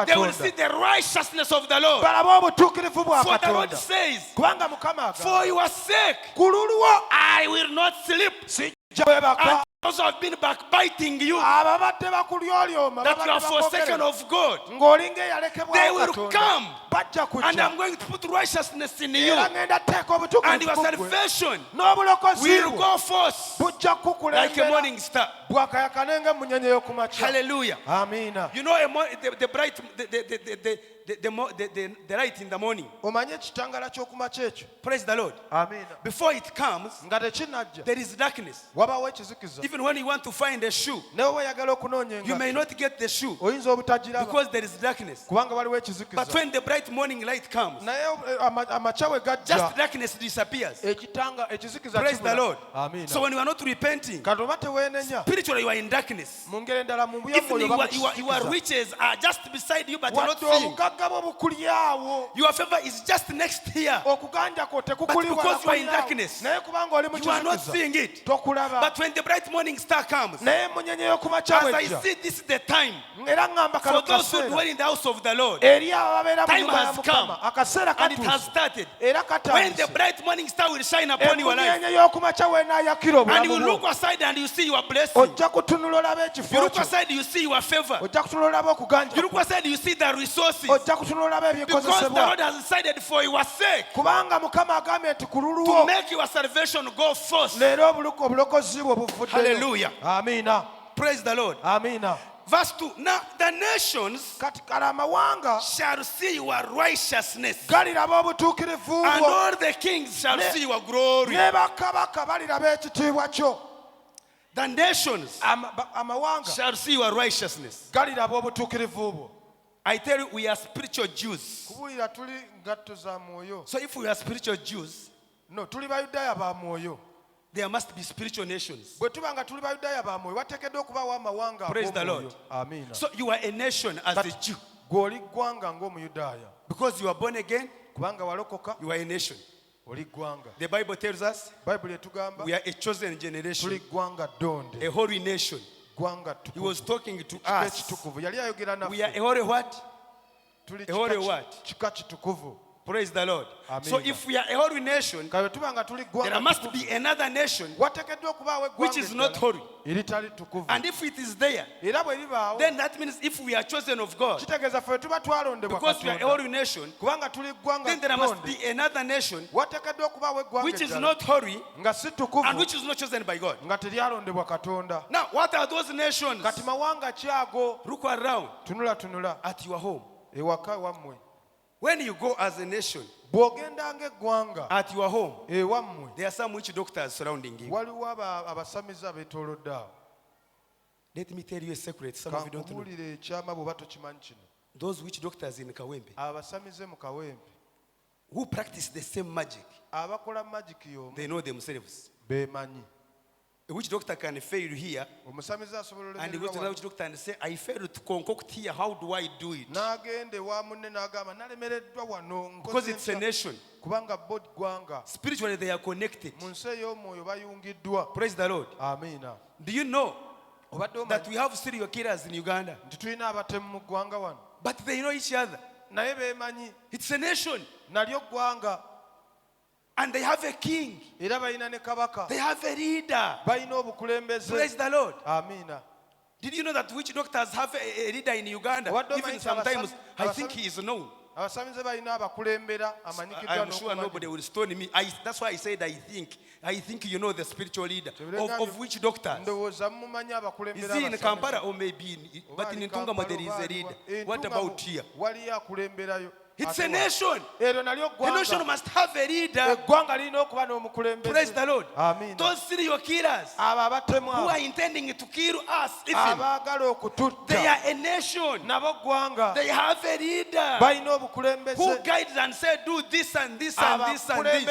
They will see the righteousness of the Lord. For the Lord says, for your sake, I will not sleep. And those who have been backbiting you, that you are forsaken of God, they will come, and I'm going to put righteousness in you, and your salvation will go forth like a morning star. Hallelujah. You know, the bright, the light in the morning. Praise the Lord. Before it comes, there is darkness. Even when you want to find a shoe, you may not get the shoe because there is darkness. But when the bright morning light comes, just darkness disappears. Praise the Lord. So when you are not repenting, spiritually you are in darkness. Even your riches are just beside you, but you are not seeing. Your favor is just next here, but because you are in darkness, you are not seeing it. But when the bright morning star comes, as I see, this is the time for those who dwell in the house of the Lord. Time has come, and it has started. When the bright morning star will shine upon your life, and you look aside and you see your blessing, you look aside, you see your favor, you look aside, you see the resources, because the Lord has decided for your sake to make your salvation go forth. Hallelujah. Praise the Lord. Verse 2. Now the nations shall see your righteousness, and all the kings shall see your glory. The nations shall see your righteousness. I tell you, we are spiritual Jews. So if we are spiritual Jews, there must be spiritual nations. Praise the Lord. So you are a nation as a Jew. Because you are born again, you are a nation. The Bible tells us we are a chosen generation, a holy nation. He was talking to us. We are a holy what? A holy what? Praise the Lord. So if we are a holy nation, there must be another nation which is not holy. And if it is there, then that means if we are chosen of God, because we are a holy nation, then there must be another nation which is not holy and which is not chosen by God. Now, what are those nations? Look around at your home. When you go as a nation, at your home, there are some witch doctors surrounding you. Let me tell you a secret. Some of you don't know. Those witch doctors in Kawempe, who practice the same magic, they know themselves. A witch doctor can fail here, and he goes to the witch doctor and say, I failed to concoct here, how do I do it? Because it's a nation. Spiritually they are connected. Praise the Lord. Do you know that we have serial killers in Uganda? But they know each other. It's a nation. And they have a king. They have a leader. Praise the Lord. Did you know that witch doctors have a leader in Uganda? Even sometimes I think he is known. I am sure nobody will stone me. That's why I said I think you know the spiritual leader of witch doctors. Is he in Kampala or maybe but in Ntungamo there is a leader. What about here? It's a nation. A nation must have a leader. Praise the Lord. Those serial killers who are intending to kill us, even, they are a nation. They have a leader who guides and says, do this and this and this and this.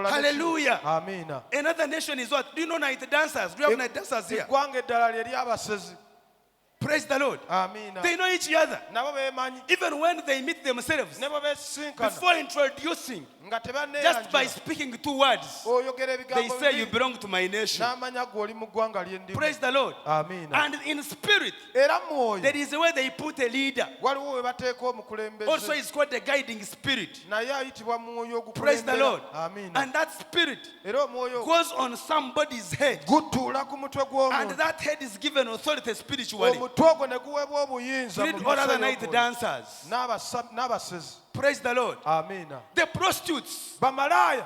Hallelujah. Another nation is what? Do you know night dancers? Do you have night dancers here? Praise the Lord. Amina. They know each other. Nabo bemanyi. Even when they meet themselves, Nebo besisinkana. before introducing, Nga tebanneeyanjula. just by speaking 2 words, Oyogera they ebigambo say you bibiri. belong to my nation. N'amanya gw'oli mu ggwanga ly'endimu. Praise the Lord. Amina. And in spirit, Era mwoyo. there is a way they put a leader. Waliwo we bateeka omukulembeze. Also, it's called the guiding spirit. Naye ayitibwa mwoyo ogukulembera. Praise the Lord. Amina. And that spirit Era omwoyo goes on somebody's head. gutuula ku mutwe And gw'omuntu. that head is given authority spiritually. Omutwe ogwo ne guweebwa obuyinza Read all other night dancers. n'abasezi. Praise the Lord. Amina. The prostitutes, Bamalaaya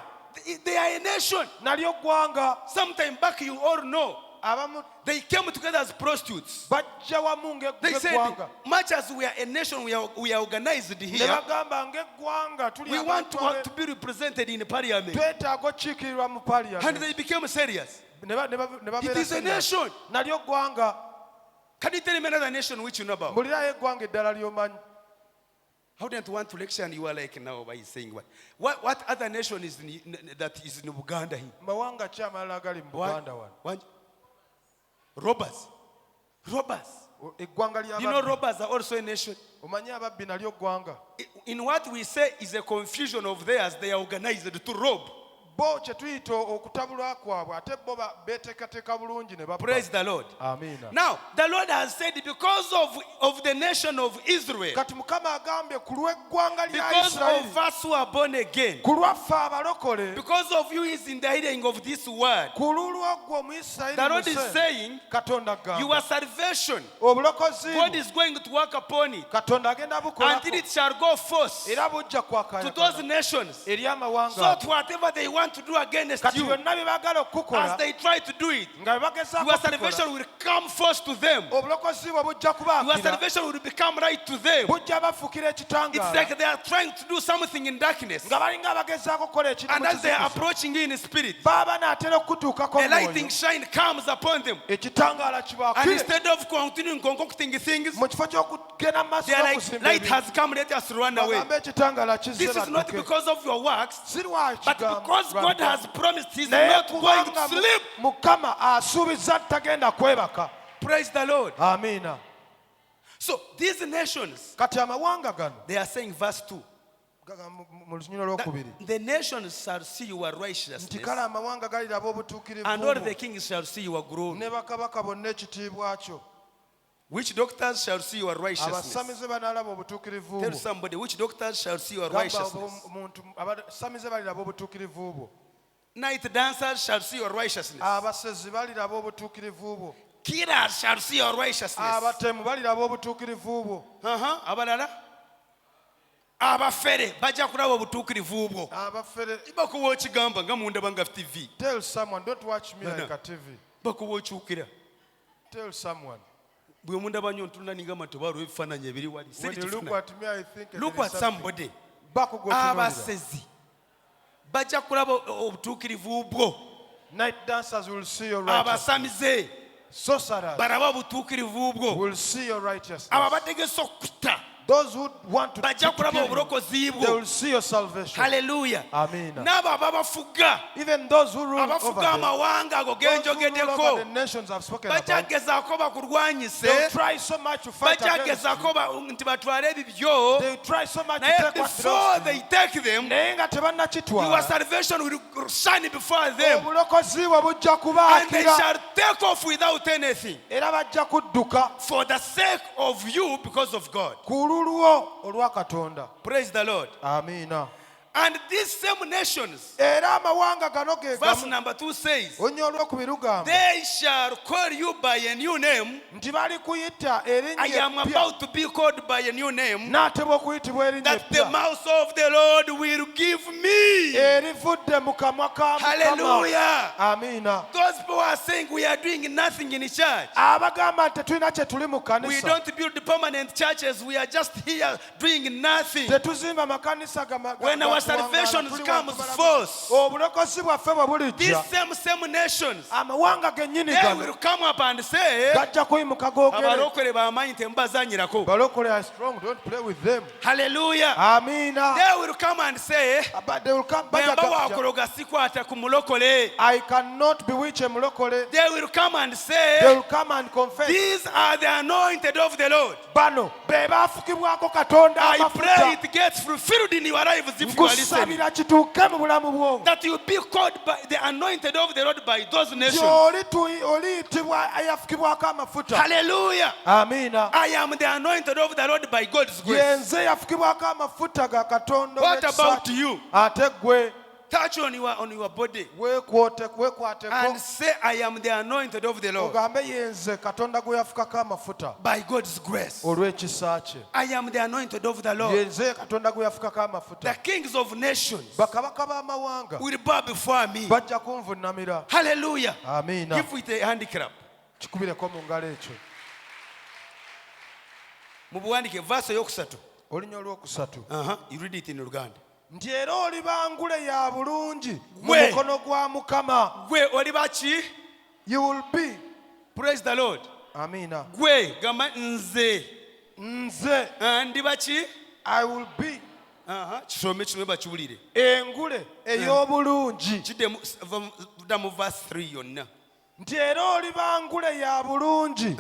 they are a nation. nalyo ggwanga. Sometime back, you all know, Abamu they came together as prostitutes. bajja wamu They said, ng'eggwanga. much as we are a nation, we are organized Ne here, bagamba ng'eggwanga tuli we want abantu to be represented in parliament. twetaaga okukiikirirwa mu And parliament. they became serious. Ne babeera It is a serious. nation. Nalyo ggwanga. Can you tell me another nation which you know about? Mbulirayo eggwanga eddala ly'omanyi. I wouldn't want to lecture and you are like now by saying what other nation is that is in Uganda here? Mawanga ki amalala agali mu Buganda wano? What? Robbers. Eggwanga You know ly'ababbi. robbers are also a nation. Omanyi ababbi nalyo ggwanga. In what we say is a confusion of theirs, they are organized to rob. Bo kye tuyita okutabulwa kwabwe ate bo beeteekateeka bulungi ne bappa. Praise the Lord. Amiina. Now, the Lord has said because of the nation of Israel, Kati Mukama agambye ku lw'eggwanga lya because of Isirayiri, us who are born again, ku lwaffe abalokole, because of you is in the hearing of this word, ku lulw'ogwo Omuyisirayiri the Lord is muse, saying, Katonda your agamba salvation, obulokozi God is going to work upon it Katonda agenda until bukolako it shall go forth era bujja to kwakayakana those nations. eri So amawanga that whatever they want to do against kati you, byonna bye baagala as okukukola they try to do it, nga bye bagezaako your okukola, salvation will come forth to them. obulokozi bwe bujja Your kubaakira salvation will become right to them. bujja bafuukira It's ekitangaala like they are trying to do something in darkness. nga balinga abagezaako okukola ekintu And mu as they are kizikiza approaching you in spirit, baba naatera okutuukako a lighting mwoyo shine comes upon them. ekitangaala And kibaakire instead of continuing concocting things, mu kifo ky'okugenda mu maaso they are like, n'okuzimba light ebintu, has come, let us run away. bagamba ekitangaala kizze This is not badduke. because of your works, si lwaki but because God has promised He's naye not going kubanga to sleep. Mukama asuubiza tagenda kwebaka. Praise the Lord. Amiina. So these nations, Kati amawanga gano they are saying, verse 2, mu lunyulo that lwokubiri the nations shall see your nti righteousness, kale amawanga galiraba obutuukirivu and all bwo, the kings shall see your glory. ne bakabaka bonna ekitiibwa kyo. Which doctors shall see your righteousness? Abasamize banaalaba obutuukirivu Tell bwo. somebody, which doctors shall see your Gamba righteousness? omuntu abasamize baliraba obutuukirivu bwo. Night dancers shall see your righteousness. Abasezi baliraba obutuukirivu bwo. Killers shall see your righteousness. Abatemu baliraba obutuukirivu bwo. Abalala? Abafere bajja kulaba obutuukirivu bwo. Abafere. Bakuwa okigamba nga mundaba nga TV. Tell someone, don't watch me like a TV. Bakuwa okyukira. Tell someone. Bwe mundaba nnyo ntunda ninga matoba olwo ebifaananyi ebiri wali. When you look at me, I think Look there at is something. somebody. Bakugotunuulira. Abasezi bajja kulaba obutuukirivu bwo. Night dancers will see your righteousness. Abasamize Sorcerers baraba obutuukirivu bwo. will see your righteousness. Ababategesa okutta Those who want to bajja kulaba kill you, obulokozi they bwo. will see your salvation. Hallelujah. Amina. N'abo ababafuga Even those who rule over abafuga them, amawanga ago those who rule over the genjogeddeko nations I've spoken about, bajjagezaako bakulwanyise, they'll try so much to fight against you. bajjagezaako nti batwale ebibyo, They'll try so much to naye take what before belongs to they you. take them, Naye nga your tebannakitwala, salvation will shine before them, obulokozi bwe bujja and they kubaakira shall take off without anything era bajja kudduka for the sake of you because of God. ku lulwo olwa Katonda. Praise the Lord. Amiina. And these same nations, Era amawanga gano ge verse gamu, number 2 says, onyo olwokubiri lugamba they shall call you by a new name. nti balikuyita I erinnya am eppya about to be called by a new name n'atebwa okuyitibwa erinnya that the eppya mouth of the Lord will give me. erivudde mu kamwa ka Mukama. Hallelujah. Amiina. Those people are saying we are doing nothing in church. Abagamba nti tetulina kye tuli mu We kkanisa, don't build permanent churches. We are just here doing nothing. tetuzimba makanisa When our salvation comes first, obulokozi bwaffe bwe bulijja, these same nations, amawanga gennyini they gano will come up and say, gajja kuyimuka googere, abalokole b'amaanyi temubazanyirako. balokole are strong, don't play with them. Hallelujah. Amiina. They will come and say, But they will come bwemba wakologa sikwata ku mulokole. I cannot bewitch a mulokole. They will come and They say, will come and confess. these are the anointed of the Lord. Bano be baafukibwako Katonda I pray amafuta. it gets fulfilled in your lives if you are listening. Nkusabira kituuke mu bulamu bwo. That you be called by the anointed of the Lord by those nations. Oliyitibwa ayafukibwako amafuta. Hallelujah. Amiina. I am the anointed of the Lord by God's grace. Yenze yafukibwako amafuta ga Katonda. What about you? Ate gwe Touch on your body weekwateko and say, I am the anointed of the Lord ogambe yenze Katonda gwe yafukako amafuta by God's grace. olw'ekisa kye. I am the anointed of the Lord. Yenze Katonda gwe yafukako The amafuta. kings of nations Bakabaka b'amawanga will bow before me. bajja kunvuunamira. Hallelujah. Amiina. Give it a hand clap. Kikubireko mu ngalo ekyo. Mu buwandiike verse eyokusatu. Olunya olwokusatu. You read it in Luganda. Nti era oliba ngule ya bulungi mu Gwe. mukono gwa Mukama. Gwe oliba ki? You will be. Praise the Lord. Amiina. Gwe gamba nze. Nze. Ndiba ki? I will be. Kisome kino bakiwulire. Engule ey'obulungi. Kidda mu verse 3 yonna. Nti era oliba ngule ya bulungi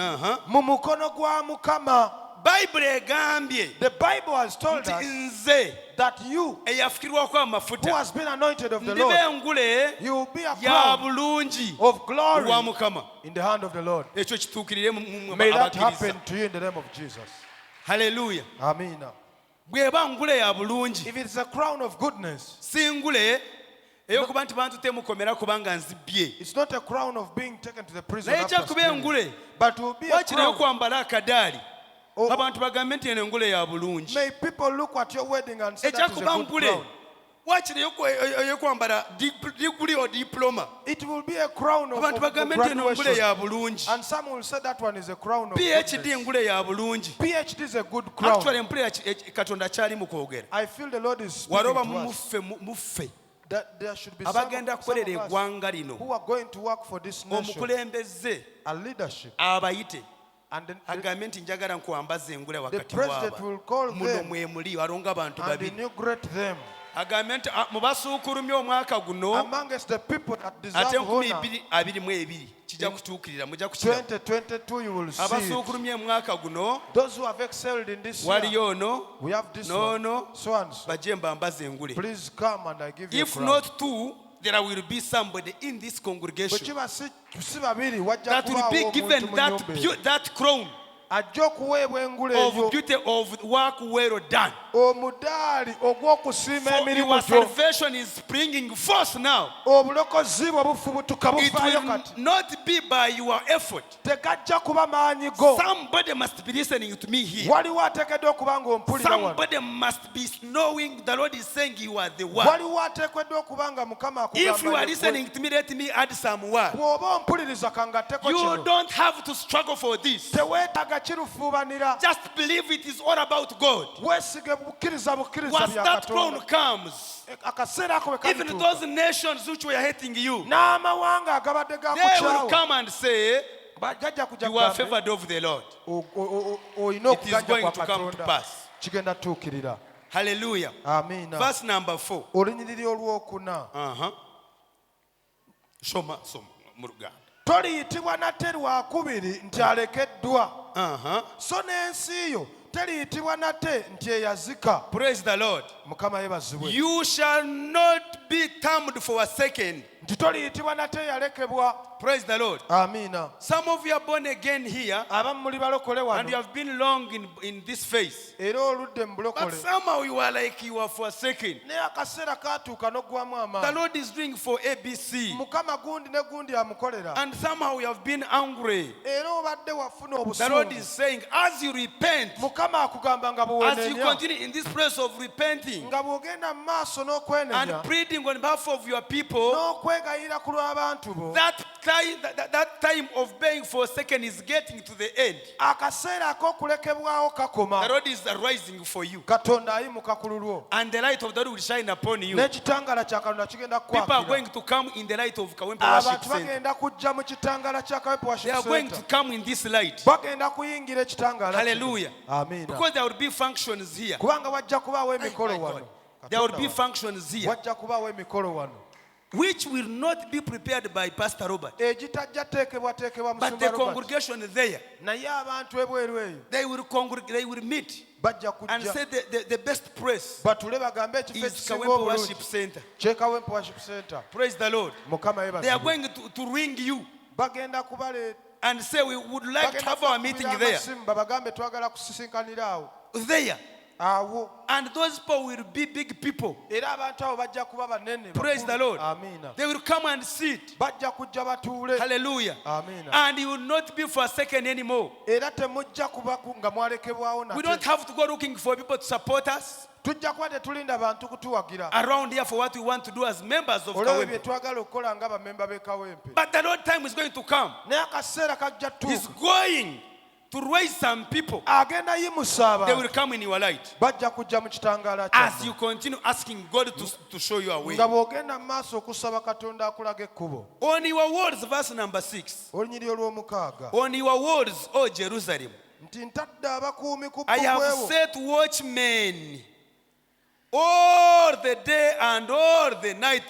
mu mukono gwa Mukama. Bayibuli egambye The Bible has told nti us nze that you eyafukirwako who amafuta has been anointed of the ndiba Lord, engule you will be a ya crown bulungi of glory wa Mukama. in the hand of the Lord. Ekyo kituukirire mu May that abakkiriza. happen to you in the name of Jesus. Hallelujah. Amiina. Bw'eba ngule ya bulungi If it's a crown of goodness, si ngule ey'okuba nti bantu temukomera kubanga nzibye, it's not a crown of being taken to the prison naye after kyakuba stealing, engule but will be a wakiri crown. ey'okwambala akadaali Oh, abantu bagambe nti eno engule ya bulungi. may people look at your wedding and say that is a Ekyakuba good ngule crown. wakiri ey'okwambala degree or diploma It will be a crown of abantu bagambe nti eno engule graduation. ya bulungi. And some will say that one is a crown of PhD goodness. engule ya bulungi. PhD is a good crown. Actually empule Katonda kyali mu kwogera. I feel the Lord is speaking Waroba to us muffe that there should be some abagenda kukolera of us eggwanga lino who are going to work for this nation, omukulembeze a leadership. abayite And then agambe nti njagala nkwambaza engule the wakati president waaba will call muno them mwe muli alonga abantu and babiri inaugurate them agambe nti mubasuukulumya omwaka guno amongst the people that ate deserve honor. 2022 kijja kutuukirira mujja kukiraba 2022 you will see it. abasuukulumya omwaka guno Those who have excelled in this year, waliyo ono we have this no one, no so and so. bajje mbambaza engule. Please come and I give you a If crown. not two, there will be somebody in this Bwe congregation kiba si babiri wajja that will kubaawo be omuntu given mu that nnyumba eyo. that crown Ajja okuweebwa engule of eyo beauty of work well done. omudaali ogw'okusiima For emirimu your gyo. salvation is springing forth now. Obulokozi bwe bufubutuka It bufaayo will kati. not be by your effort. Tegajja kuba maanyi go. Somebody must be listening to me here. Waliwo ateekeddwa okuba ng'ompulira wano. Somebody must be knowing the Lord is saying you are the one. Waliwo ateekeddwa okuba nga Mukama If you are akugamba listening to me, let me add some word. bw'oba ompuliriza kangatteko You kino. don't have to struggle for this. Teweetaaga kirufuubanira. Just believe it is all about God. Weesige bukkiriza Once bya that crown Katonda. comes, Akaseera ako bwe even kalituuka. those nations which were hating you, N'amawanga agabadde they will gakukyawa. come and say, Bajja kujja you are kugambe, favored of the Lord. olina It is okuganja going kwa to come to Katonda. pass. Kigenda tuukirira. Hallelujah. Amiina. Verse number 4. Olunyiriri olwokuna. Soma mu Luganda. Toliyitibwa nate lwakubiri nti alekeddwa. So n'ensi yo teriyitibwa nate nti eyazika. Praise the Lord. Mukama yeebazibwe. You shall not be termed for a second. Nti toliyitibwa nate eyalekebwa. Praise the Lord. Amiina. Some of you are born again here Abamu muli balokole and you wano. have been long in this phase. Era oludde mu But bulokole. somehow you are like you are forsaken. Naye akaseera kaatuuka n'oggwamu The amaanyi. Lord is doing for ABC. Mukama gundi ne gundi amukolera. And somehow you have been angry. Era obadde wafuna The Lord obusungu. is saying, as you repent, Mukama akugamba nga as you bwewenenya. continue in this place of repenting Nga bw'ogenda mu maaso and n'okwenenya. pleading on behalf of your people, okwegayirira ku lw'abantu bo. That time of being forsaken is getting to the end. Akaseera ak'okulekebwawo kakoma. The Lord is arising for you. Katonda ayimuka ku lulwo. And the light of the Lord will shine upon you. N'ekitangaala kya Katonda kigenda kukwakira. People are going to come in the light of Kawempe Worship Abantu Center. bagenda kujja mu kitangaala kya Kawempe Worship They are going Center. to come in this light. Bagenda kuyingira ekitangaala. Hallelujah. Amiina. Because there will be functions here. Kubanga wajja kubaawo emikolo wano. There will be functions here Wajja kubaawo emikolo wano. which will not be prepared by Pastor Robert. Egitajja teekebwateekebwa But the Musumba Robert. congregation there, Naye abantu ebweru eyo they will meet bajja and kujja say the best place batule bagambe ekifo is ekisinga Kawempe Worship obulungi Center. kye Kawempe Worship Center. Praise the Lord. Mukama They are yeebazibwe. going to ring you Bagenda kubaleeta. and say, we would like to have our meeting there. Babagambe twagala kusisinkanira awo. There. Awo. And those people will be big people. Era abantu abo bajja kuba banene. Praise the Lord. Amiina. They will come and sit. Bajja kujja batuule. Hallelujah. Amiina. And you will not be forsaken anymore. Era temujja kuba nga mwalekebwawo nate. We don't have to go looking for people to support us Tujja kuba tetulinda bantu kutuwagira. around here for what we want to do as members of Olwo bye Kawempe. twagala okukola nga bamemba b'e Kawempe. But the Lord time is going to come. Naye akaseera kajja He's tuuka. going to raise some people. Agenda yimusa They abantu. will come in your light. Bajja kujja mu kitangaala As kyammwe. you continue asking God to show you a way. Nga bw'ogenda mu maaso okusaba Katonda akulaga ekkubo. On your words, verse number 6. Olunyiri olw'omukaaga. On your words, O Jerusalem, Nti ntadde abakuumi ku I have bbugwe wo. set watchmen all the day and all the night.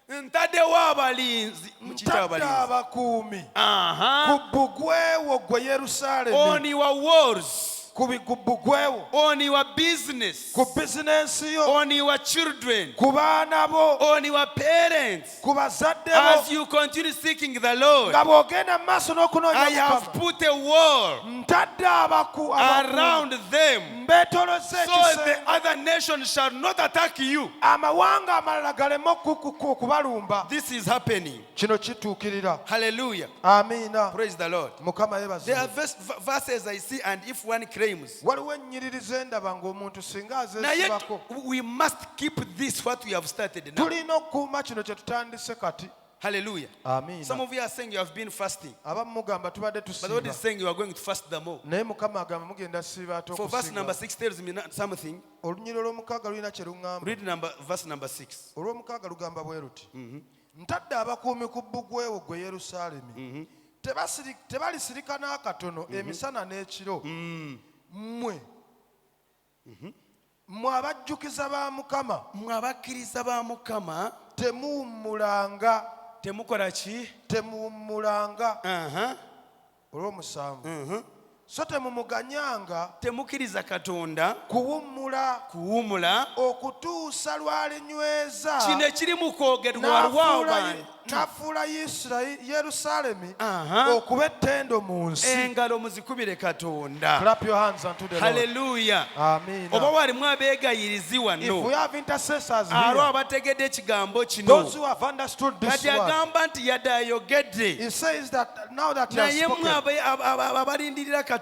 Ntaddewo abalinzi. Mukiyita Ntadde abalinzi. abakuumi Uh-huh. ku bbugwe wo gwe Yerusaalemi. On your walls, Ku bbugwe wo. on your business, Ku bizinensi yo. on your children, Ku baana bo. on your parents. Ku bazadde As bo. you continue seeking the Lord, Nga bw'ogenda mu maaso n'okunoonya I have Mukama. put a wall Ntadde abakuumi. around them, Mbeetolose so ekisenge. the other nations shall not attack you. Amawanga amalala galeme okubalumba. This is happening. Kino kituukirira. Hallelujah. Amiina. Praise the Lord. Mukama There are yeebazibwe. verses I see, and if one claims, Waliwo ennyiriri ze ndaba ng'omuntu singa now yet azeesibako. we must keep this what we have started now. Tulina okukuuma kino kye tutandise kati. Hallelujah. Amiina. Some of you are saying you have been fasting, Abamu mugamba tubadde but the Lord tusiiba. is saying you are going to fast the more. Naye Mukama agamba mugenda siiba ate For verse number okusinga. 6 tells me something. Olunyiri olw'omukaaga lulina kye luŋŋamba. Read verse number 6. Olw'omukaaga lugamba bwe luti. Ntadde abakuumi ku bbugwe wo gwe Yerusaalemi. Tebalisirika n'akatono emisana n'ekiro. Mmwe abajjukiza ba Mukama Mmwe abakkiriza ba Mukama temuwummulanga. temukola ki? Temuwummulanga. Uh-huh. Olw'omusanvu. So temumuganyanga Temukkiriza Katonda kuwummula kuwumula. okutuusa lw'alinyweza Kino ekiri mu kwogerwa lwawo bantu. n'afuula Yerusaalemi Aha. okuba ettendo mu nsi. Engalo muzikubire Katonda. Clap your hands unto the Lord. Hallelujah. Amiina. Oba walimu abeegayirizi If we wano have intercessors alwo here, abategedde ekigambo kino, those who have understood this kati word, agamba nti yadde ayogedde, he says that now that he has naye mmwe spoken, abalindirira Katonda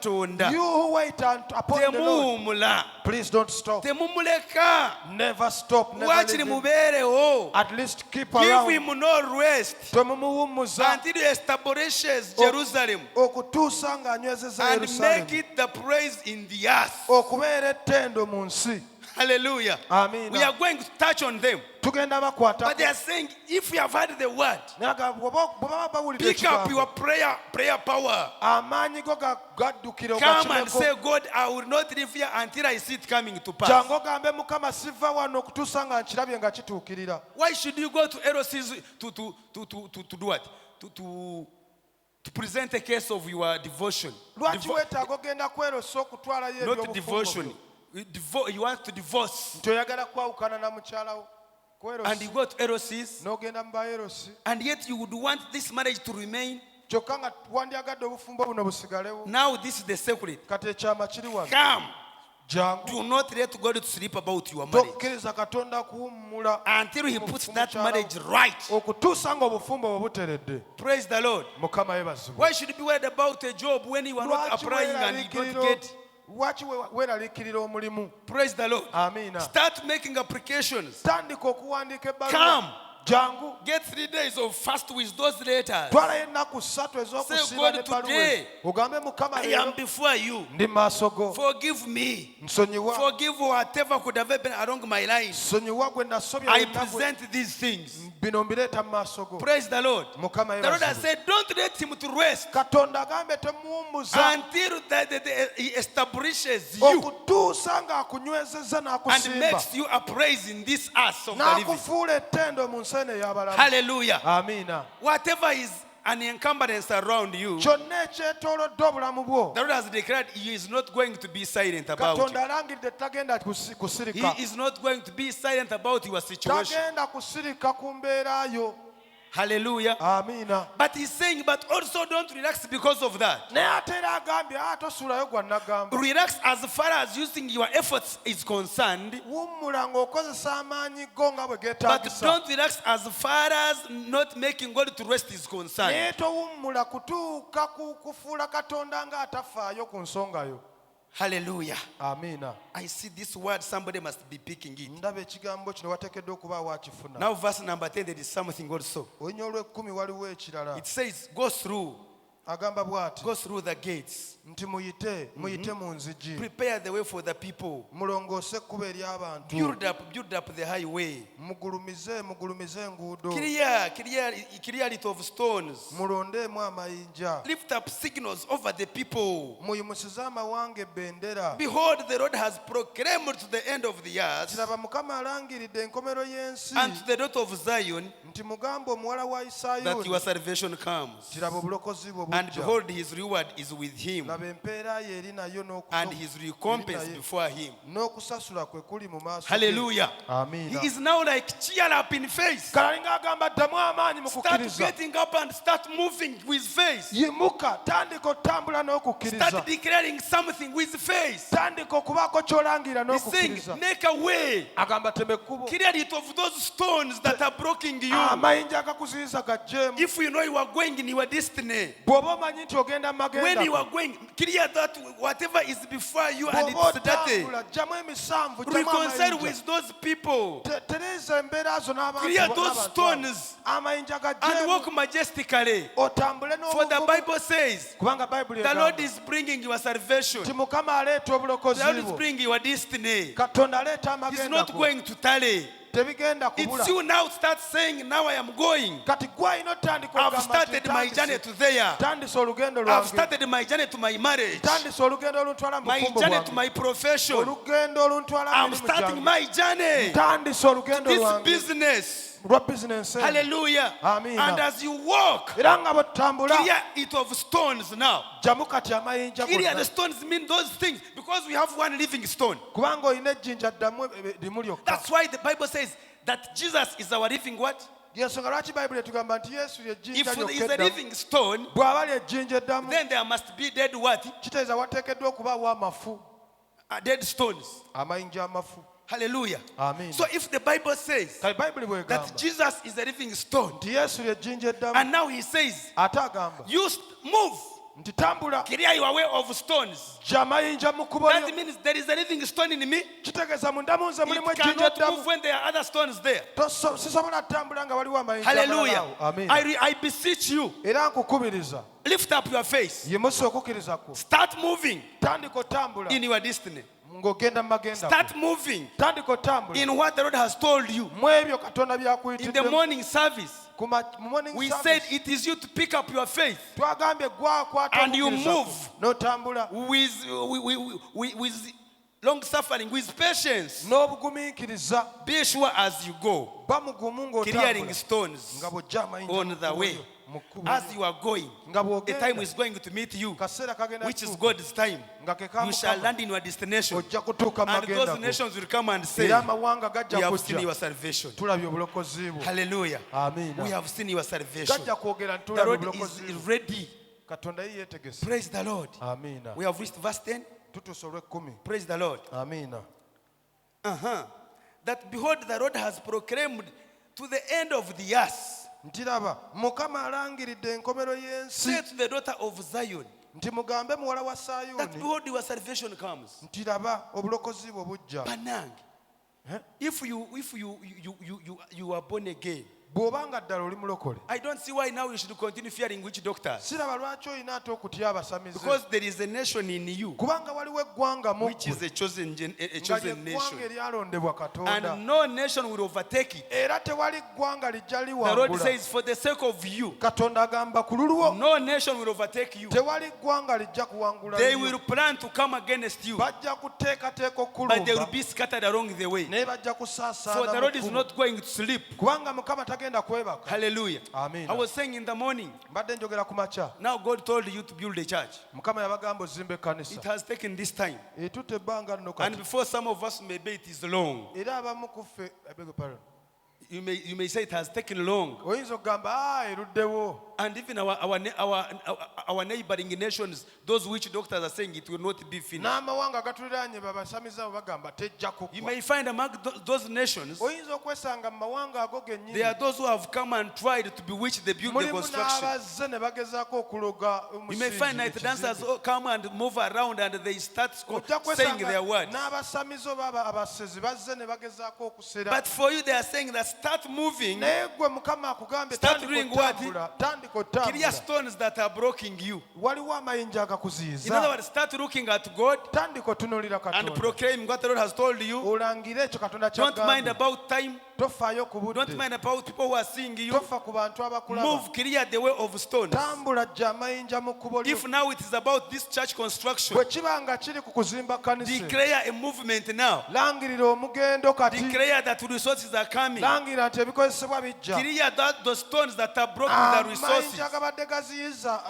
you who wait upon the Lord, temuwummula, please don't stop. temumuleka, Never stop. Never waakiri leave him. mubeerewo. At least keep Give around. him no rest Temumuwummuza until he establishes Jerusalem okutuusa ng'anywezeza and make Yerusaalemi. it the praise in the earth. Okubeera ettendo mu nsi. Hallelujah. Amiina. We are going to touch on them. Tugenda bakwata. But they are saying, if you have heard the word, Bwe baba bawulira pick up ekigambo, your prayer power. amaanyi go gaddukire Come and ogakimeko. say, God, I will not live here until I see it coming to pass. Jangu ogambe Mukama siva wano okutuusa nga nkirabye nga kituukirira. Why should you go to LOCs to do what? To present a case of your devotion. Lwaki weetaaga ogenda kwerosa okutwalayo Not devotion. You want to divorce. nti oyagala kwawukana na mukyala wo And you go to LOCs. n'ogenda mu bayerosi And yet you would want this marriage to remain. kyokka nga wandyagadde obufumbo buno busigalewo. Now this is the secret. Kati ekyama kiri wano. Come. Jangu Do not let God sleep about your marriage tokkiriza Katonda kuwummula until He puts that marriage right. okutuusa nga obufumbo bwe buteredde. Praise the Lord. Mukama yeebazibwe. Why should you be worried about a job when you are not Lwaki applying and you don't get? lwaki weeraliikirira omulimu? Praise the Lord. Amiina. Start making applications. Tandika okuwandiika ebbaluwa. Come. jangu Get 3 days of fast with those letters. twalayo ennaku 3 ez'okusiiba Say, God, ne bbaluwa today, ogambe mukama I leero am before you. ndi maaso go Forgive me. nsonyiwa Forgive whatever could have been along my lines. nsonyiwa gwe nasobya I byonna gwe- present these things. bino mbireeta mu maaso go Praise the Lord. mukama The Lord has yeebazibwe. said, don't let him to rest katonda agambe temuwummuza until he establishes you okutuusa ng'akunywezezza and n'akusimba makes you a praise in this earth of the living. n'akufuula ettendo mu nsi eno ey'abalamu Hallelujah. amiina Whatever is an encumbrance around you, kyonna ekyetoolodde obulamu bwo the Lord has declared He is not going to be silent about katonda it. alangiridde tagenda kusirika He is not going to be silent about your situation. tagenda kusirika ku mbeera yo Hallelujah. amiina But He's saying, but also don't relax because of that. naye ate era agambye tosuulayo gwa nagamba Relax as far as using your efforts is concerned, wummula ng'okozesa amaanyi go nga bwe but geetaagisa don't relax as far as not making God to rest is concerned. naye towummula kutuuka ku kufuula katonda ng'atafaayo ku nsonga yo Hallelujah. amiina I see this word, somebody must be picking it. ndaba ekigambo kino wateekeddwa okuba wakifuna Now, verse number 10, there is something also. olunya olw'ekkumi waliwo ekirala It says, go agamba bw'ati through the gates, nti muyite mu nzigi prepare the way for the people, mulongoose ekkubo ery'abantu build up the highway, mugulumize enguudo clear it of stones, mulondeemu amayinja lift up signals over the people. muyimusize amawanga ebbendera Behold, the Lord has proclaimed to the end of the earth, kiraba mukama alangiridde enkomero y'ensi and to the daughter of Zion, nti mugambe omuwala wa that isayoni your salvation comes. kiraba obulokozi bwo And bujja behold, his reward is with him, laba empeera ye eri nayo and his recompense naye. before him. n'okusasula kwe kuli mu maaso ge. Hallelujah. amiina He is now like cheer up in faith. kalalinga agamba ddamu amaanyi mu Start kukkiriza getting up and start moving with faith. yimuka tandika otambula n'okukkiriza Start declaring something with faith. tandika okubaako ky'olangira He's saying, n'okukkiriza make a way. agamba tema ekkubo Clear it of those stones that are blocking you. amayinja agakuziyiza gajjeemu If you know you are going in your destiny, bw'oba omanyi nti ogenda mu when you magenda are going, clear that whatever is before you and bw'oba it's dirty. otambula jjamu emisanvu jjamu Reconcile amayinja with those people. tereeza embeera zo Clear those n'abantu stones amayinja and gajjeemu walk majestically. otambule For the n'obuvumu Bible says, kubanga bayibuli the Lord egamba is bringing your salvation. nti mukama aleeta The Lord obulokozi is bwo bringing your destiny. katonda aleeta He's amagenda not go going to tarry. tebigenda kubula It's you now start saying, now I am going. kati gwalina otandika I've okugamba started nti my journey to there. tandise olugendo I've lwange started my journey to my marriage. tandise olugendo oluntwala mu My bufumbo journey to bwange my profession. olugendo oluntwala I'm mirimu starting gyange my journey. tandise olugendo This lwange business. lwa bizinensi eno. Hallelujah. Amina. And as you walk, era nga bwetutambula clear it of stones now. jjamu kati amayinja Clear the gonna stones mean those things because we have one living stone. kubanga olina ejjinja ddamu limu lyokka That's why the Bible says that Jesus is our living what? yensonga lwaki bayibuli etugamba nti yesu If lyejjinja there is lyokka a eddamu living stone, bw'aba lyejjinja eddamu then there must be dead what? kitegeeza wateekeddwa okubaawo amafu Dead stones. amayinja amafu Hallelujah. Amen. So if the Bible says kale bayibuli that bwegamba Jesus is a living stone, nti yesu lyejjinja eddamu and now he says, ate agamba you move, nti tambula clear your way of stones. gya amayinja mu kkubo That lyo means there is a living stone in me. kitegeeza mu ndamu nze mulimu It ejjinja cannot eddamu move when there are other stones there. sisobola kutambula nga waliwo amayinja Hallelujah. amalala awo. Amen. I beseech you, era nkukubiriza lift up your face. yimusa okukkiriza kwo Start moving tandika otambula in your destiny. ng'ogenda mu magenda go. Start moving tandika otambula in what the Lord has told you. mu ebyo katonda In the byakuyitiddemu morning service, mu morning we service, said it is you to pick up your faith twagambye gwakwata and you move n'otambula with long suffering, with patience. n'obugumiikiriza Be sure as you go, ba mugumu clearing ng'otambula stones nga bw'ojja amayinja on mu the kkubo way. lyo, mu kkubo As lyo. you are going, nga a time bw'ogenda is going to meet you, kaseera kagenda which is kutuuka, God's time. nga ke ka You shall Mukama. land in your destination, ojja kutuuka mu and magenda those go. nations will come and say, era amawanga we gajja have seen kujja your salvation. tulabye obulokozi bwo Hallelujah. amiina We have seen your salvation. gajja kwogera nti The tulabye Lord obulokozi is bwo ready. katonda ye yeetegese Praise the Lord. amiina We have reached verse 10. tutuuse olw'ekkumi Praise the Lord. amiina That behold, the Lord has proclaimed to the end of the earth. nti laba mukama alangiridde enkomero y'ensi Say to the daughter of Zion nti mugambe muwala wa that sayuuni behold, your salvation comes. nti laba obulokozi bwo bujja Banang. Eh? If you are born again, bw'obanga ddala oli mulokole I don't see why now you should continue fearing witch doctors. siraba lwaki olina ate okutya abasamize Because there is a nation in you kubanga waliwo eggwanga mu which is a chosen nga nation. lyeggwanga eryalondebwa katonda And no nation will overtake it. era tewali ggwanga lijja The Lord liwangula says, for the sake of you, katonda agamba ku lulwo no nation will overtake you. tewali ggwanga lijja kuwangula They lyo. will plan to come against you, bajja kuteekateeka but they will okkulumba be scattered along the way. naye bajja For the kusaasaana Lord mu is kkubo. not going to sleep. kubanga mukama tagenda kwebaka Hallelujah. Amen. I was saying in the morning, mbadde njogera ku makya now God told you to build a church. mukama yabagamba ozimba ekkanisa It has taken this time. etutte ebbanga nno And kati before some of us, maybe it is long. era abamu ku ffe I beg your pardon. You may say it has taken long. oyinza okugamba eruddewo And even our neighboring nations, those witch doctors are saying it will not be finished. n'amawanga agatuliraanye babasamiza abo bagamba tejja You kuggwa may find among those nations, oyinza okwesanga mu mawanga ago there gennyini are those who have come and tried to bewitch the build the mulimu construction. n'abazze ne bagezaako okuloga You may find night dancers who come and move around and they start ojja saying their kwesanga words. n'abasamizo baba abasezi bazze ne bagezaako okusera But for you, they are saying that start moving. naye gwe mukama akugambye Start tandika doing what? otambula tandika Clear otambula stones that are blocking you. waliwo amayinja In other agakuziyiza words, start looking at God tandika otunuulira and katonda proclaim what the Lord has told you. olangire ekyo katonda Don't mind kyagambye about time. tofaayo ku Don't budde mind about people who are seeing you. tofa ku bantu abakulaba Move, clear the way of stones. tambula jja amayinja mu kkubo lyo If now it is about this church construction, bwe kiba nga kiri ku kuzimba kanisa declare a movement now. langirira omugendo kati Declare that resources are coming. langirira nti ebikozesebwa bijja Clear the stones that are blocking the resources. amayinja agabadde gaziyiza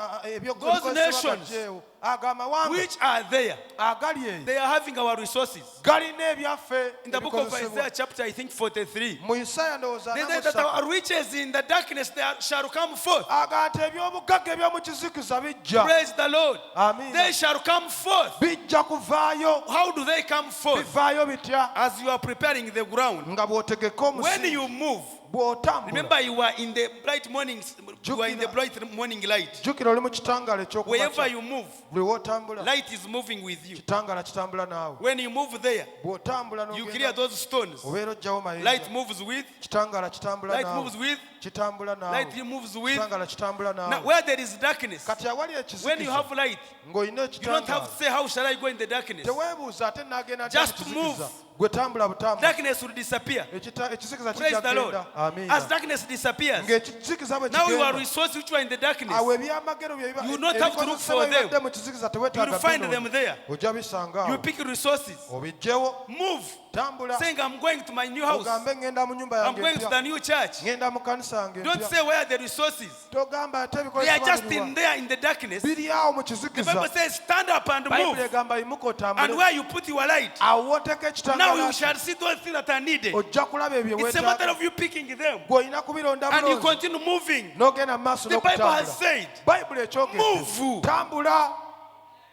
Those nations ebyogezewo ago amawanga which are there, agali eyo they are having our resources. galina ebyaffe In the book of ebikozesebwa. Isaiah, chapter I think 43, mu Isaya ndowooza they say that our riches in the darkness they shall come forth. aga nti ebyobugagga eby'omu kizikiza bijja Praise the Lord. Amiina. They shall come forth. bijja kuvaayo How do they come forth? bivaayo bitya As you are preparing the ground. nga bw'otegeka When omusingi you move, bw'otambula remember you are in the bright mornings, you are in the bright morning light. jjukira oli mu kitangaala Wherever ekyokumakya you move, buli w'otambula light is moving with you. kitangaala kitambula naawe When you move there, bw'otambula you n'ogenda clear those stones. obeera ojjawo Light mayinja moves with, kitangaala kitambula light naawe moves with, kitambula naawe light moves with. kitangaala kitambula Now, naawe where there is darkness, kati awali when you ekizikiza have light, ng'olina you don't have ekitangaala to say, how shall I go in the darkness? teweebuuza ate naagenda Just mu move. kizikiza gwe tambula butambula Darkness will disappear. ekizikiza Praise the Lord. kijja amiina As darkness disappears, ng'ekizikiza bwe now you are kigenda resources which were in the darkness. awo ebyamagero bye You not have to look for them. ebibadde mu kizikiza You teweetaaga will find them binoonya. there. ojja bisanga You awo pick resources. obijjewo Move. tambula Saying, I'm going to my new house. ogambe ngenda mu nyumba I'm yange going to empya the new church. ngenda mu kanisa yange Don't empya say where are the resources. togamba ate They are just ebikozesebwa in there in the darkness. The biri awo mu Bible kizikiza says, stand up and bayibuli move. egamba yimuka And otambule where you put your light, awo woteka now ekitangaala you shall see those things that are needed. ojja kulaba ebyo It's a matter weetaaga of you picking them. gw'olina kubironda And you bulungi continue moving. n'ogenda mu maaso The Bible has n'okutambula said, bayibuli ekyogedde move. tambula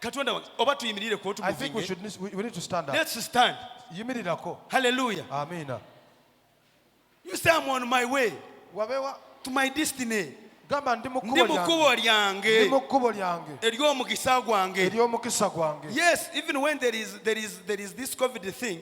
Katonda wange, oba tuyimirire ku I think we moving. need to stand up Let's stand. yimirirako Hallelujah. amiina You say I'm on my way wabewa to my destiny. gamba ndi mu Ndi mu kkubo kkubo lyange ndi lyange mu kkubo lyange ery'omukisa gwange. ery'omukisa gwange Yes, even when there is this COVID thing,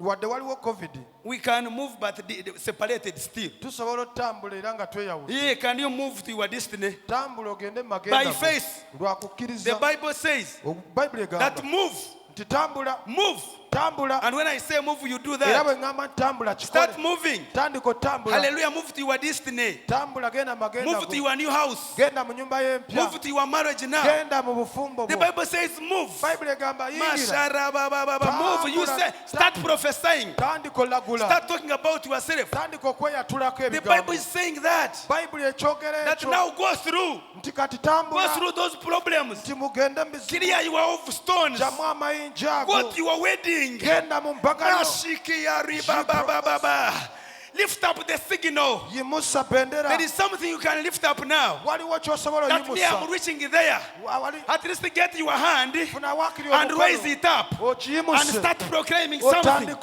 wadde waliwo covid we can move but separated still. tusobola otambula era nga tweyawula Yeah, can you move to your destiny? tambula ogende mu By magenda faith. go lwa The kukkiriza Bible says bayibuli that egamba move, nti tambula move. tambula And when I say move, you do era that. bwe ŋŋamba nti tambula Start kikole moving. tandika otambula Hallelujah. Move to your destiny. tambula genda mu magenda Move to go your new house. genda mu nyumba y'empya Move to your marriage now. genda mu bufumbo The bwo Bible says move. bayibuli egamba yingira Masharabababa. Move. You say, start prophesying. tandika olagula Start talking about yourself. tandika okweyatulako The Bible ebigambo is saying that. bayibuli ekyogera That ekyo now go through. nti kati Go tambula through those problems. nti mugende mu bizibu Clear your off stones. jamu amayinja Go ago to your wedding. genda mu mbaga yo Ashikiyaribabababa. Lift up the signal. yimusa bendera There is something you can lift up now. waliwo kyosobola That me I'm oyimusa reaching there. wali At least get your hand funa wakiri and raise omukono it up and okiyimuse start proclaiming something. otandika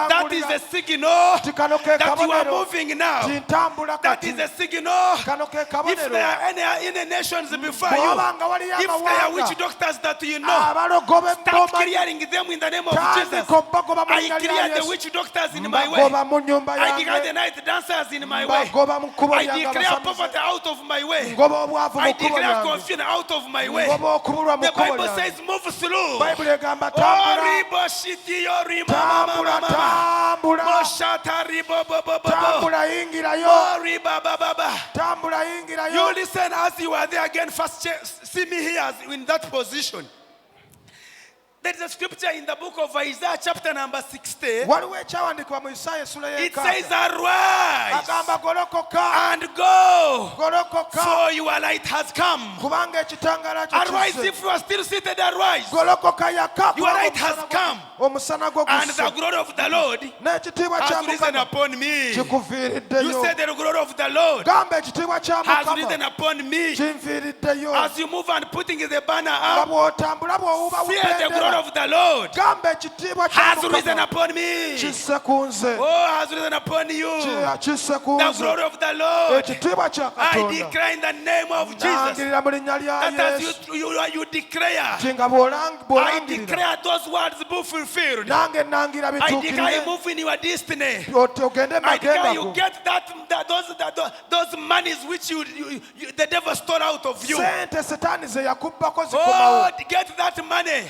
That is okulangulira a signal ti kano ke that you are kabonero moving now. ti ntambula That kati is a signal. kano ke If kabonero there are any nations before you, bw'oba nga waliyo if there are witch amawanga doctors that you know, abalogoba start emboma clearing them in the name of Jesus. tandika obbagoba mu I linnya lya clear the yesu witch doctors in my way. mbagoba mu nnyumba I yange destroy the night dancers in my way. I declare poverty out of my way. I declare confusion out of my way. The Bible says move through. You listen as you are there again. First, see me here in that position. There is a scripture in the book of Isaiah, chapter number 60. It says, arise and go, for your light has come. Arise if you are still seated, arise. Your light has come. And the glory of the Lord has risen upon me. You said the glory of the Lord has risen upon me. As you move and putting the banner up, fear the glory of the Lord has risen upon me. Oh, has risen upon you. The glory of the Lord. I declare in the name of Jesus that as you declare, I declare those words be fulfilled. I declare you move in your destiny. I declare you get those monies which the devil stole out of you. Oh, get that money.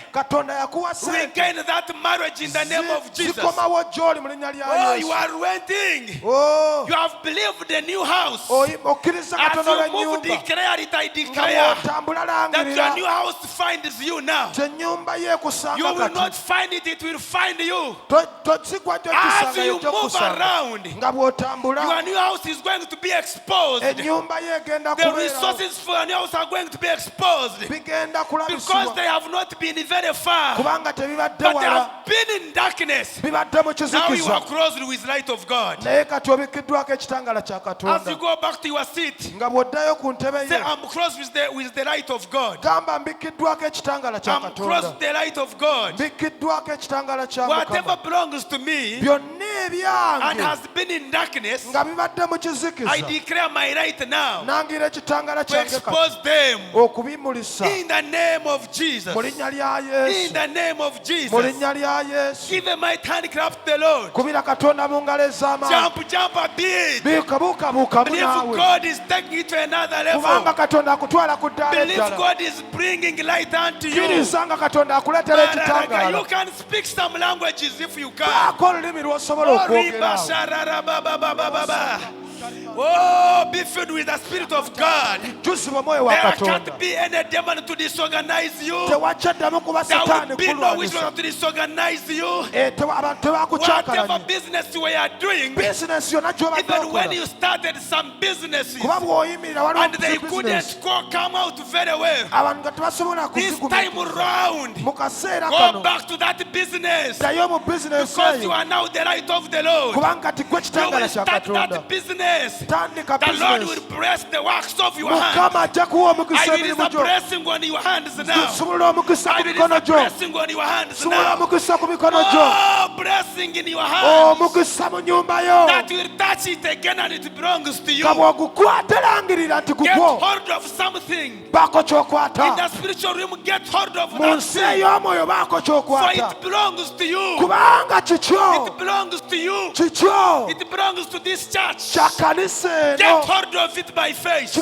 Regain that marriage in the name of Jesus. Oh, you are renting. You have believed the new house. As you move, declare it, I declare that your new house finds you now. You will not find it, it will find you. As you move around, your new house is going to be exposed. The resources for your new house are going to be exposed because they have not been very far, but they have been in darkness. Now you are closed with the light of God. As you go back to your seat, say, I'm closed with the light of God. I'm closed with the light of God. Whatever belongs to me and has been in darkness, I declare my right now to expose them in the name of Jesus. In the name of Jesus. Give a mighty hand clap to the Lord. Jump a bit. Believe God is taking you to another level. Believe God is bringing light unto you. You can speak some languages if you can. Oh, be filled with the Spirit of God. There can't be any demon to disorganize you. There will be no witch to disorganize you. Whatever business you are doing, even when you started some businesses and they couldn't come out very well, this time around, go back to that business because you are now the light of the Lord. You will start that business. The Lord will bless the works of your hands. I release a blessing on your hands now. I release a blessing on your hands now. Oh, blessing in your hands. That will touch it again and it belongs to you. Get hold of something. In the spiritual realm, get hold of that thing. For it belongs to you. It belongs to you. It belongs to this church. Get hold of it by faith.